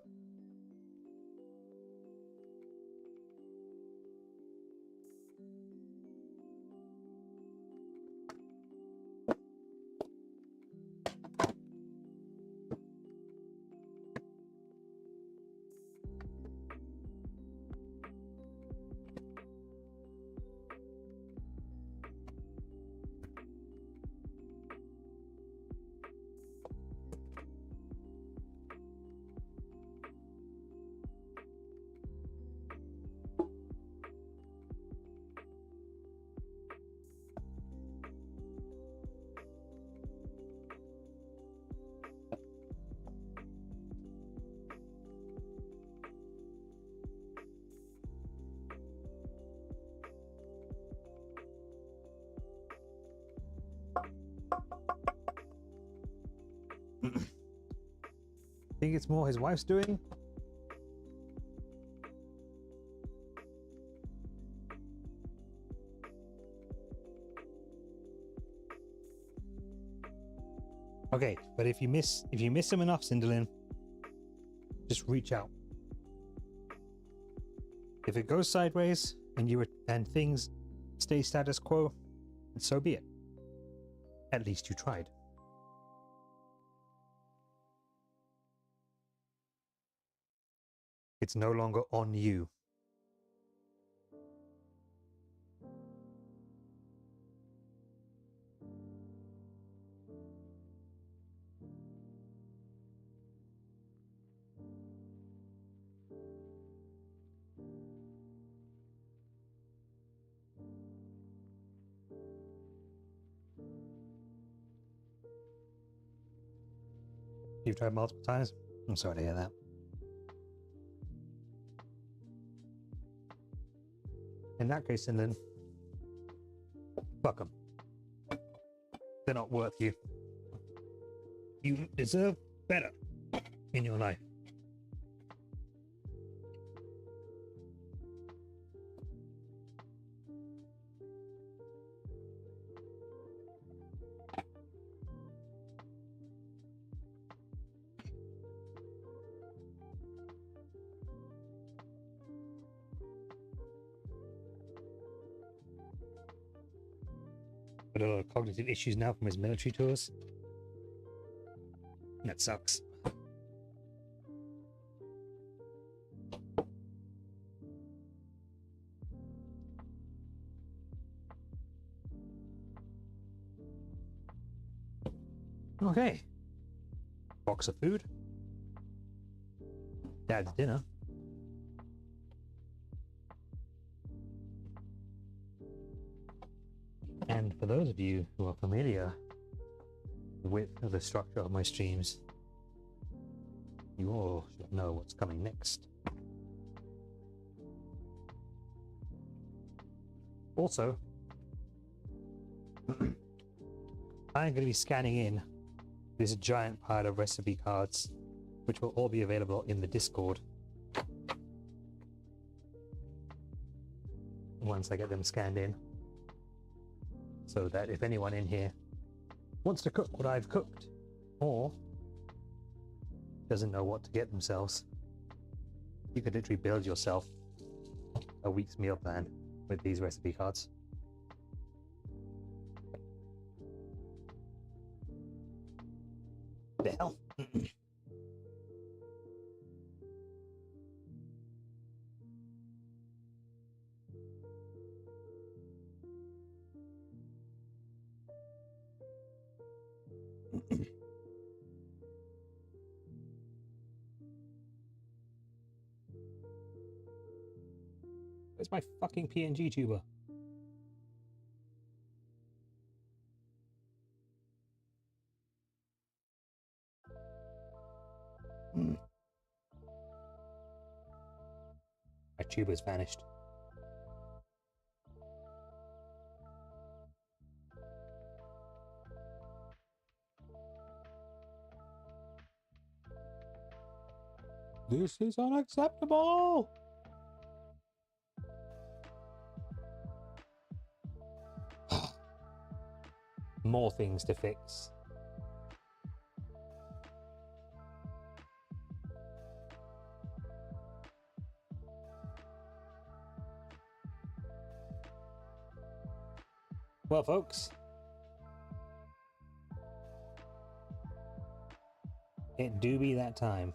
Think it's more his wife's doing? Okay, but if you miss him enough, Cinderlin, just reach out. If it goes sideways and things stay status quo, then so be it. At least you tried. It's no longer on you. You've tried multiple times? I'm sorry to hear that. In that case, then fuck them. They're not worth you. You deserve better in your life. Got a lot of cognitive issues now from his military tours. That sucks. Okay. Box of food. Dad's dinner. And for those of you who are familiar with the structure of my streams, you all should know what's coming next. Also, I'm going to be scanning in this giant pile of recipe cards, which will all be available in the Discord once I get them scanned in, so that if anyone in here wants to cook what I've cooked or doesn't know what to get themselves, you could literally build yourself a week's meal plan with these recipe cards. The hell? Where's my fucking PNG tuber? tuber's vanished. This is unacceptable! More things to fix. Well, folks, it do be that time.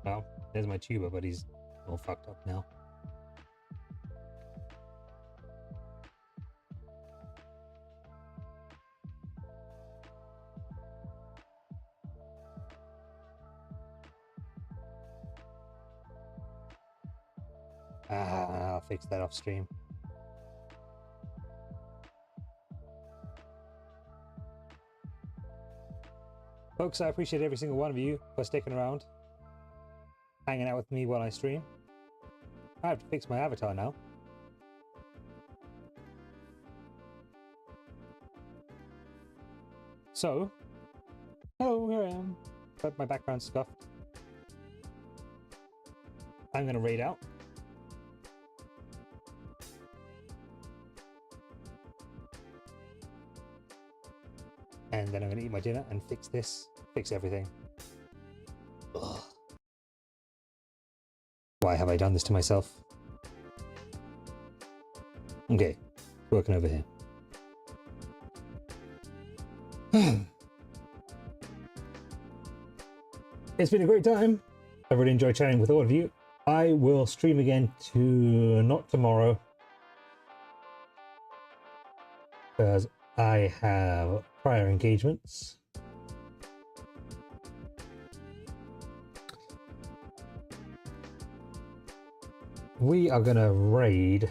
Well, there's my tuber, but he's all fucked up now. I'll fix that off stream. Folks, I appreciate every single one of you for sticking around, hanging out with me while I stream. I have to fix my avatar now. So, hello, here I am. But my background's scuffed. I'm gonna raid out. And then I'm gonna eat my dinner and fix this, fix everything. Ugh. Why have I done this to myself? Okay, working over here. It's been a great time. I really enjoyed chatting with all of you. I will stream again not tomorrow, because I have prior engagements. We are gonna raid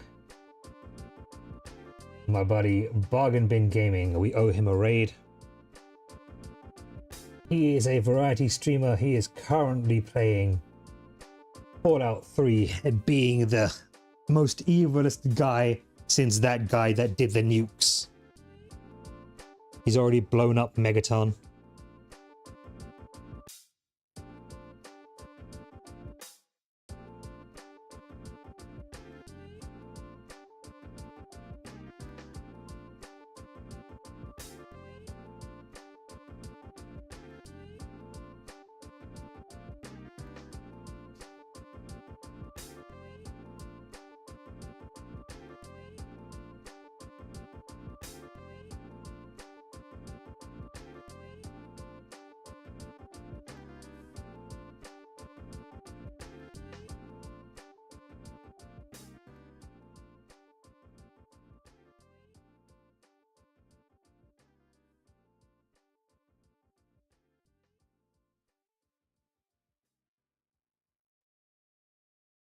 my buddy Bargain Bin Gaming. We owe him a raid. He is a variety streamer. He is currently playing Fallout 3, being the most evilest guy since that guy that did the nukes. He's already blown up Megaton.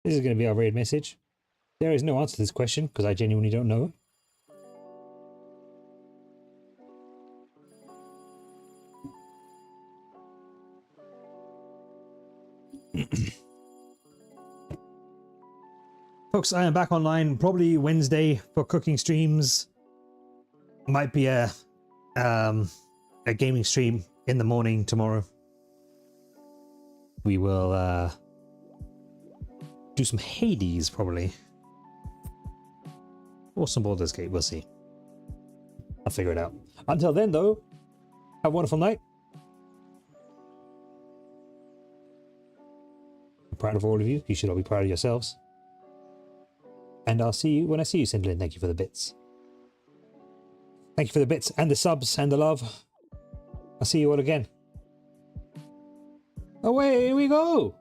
This is going to be our raid message. There is no answer to this question because I genuinely don't know. Folks, I am back online probably Wednesday for cooking streams. Might be a gaming stream in the morning tomorrow. We will do some Hades probably, or some Baldur's Gate. We'll see. I'll figure it out. Until then, though, have a wonderful night. I'm proud of all of you. You should all be proud of yourselves. And I'll see you when I see you, Sindlin. Thank you for the bits. Thank you for the bits and the subs and the love. I'll see you all again. Away we go.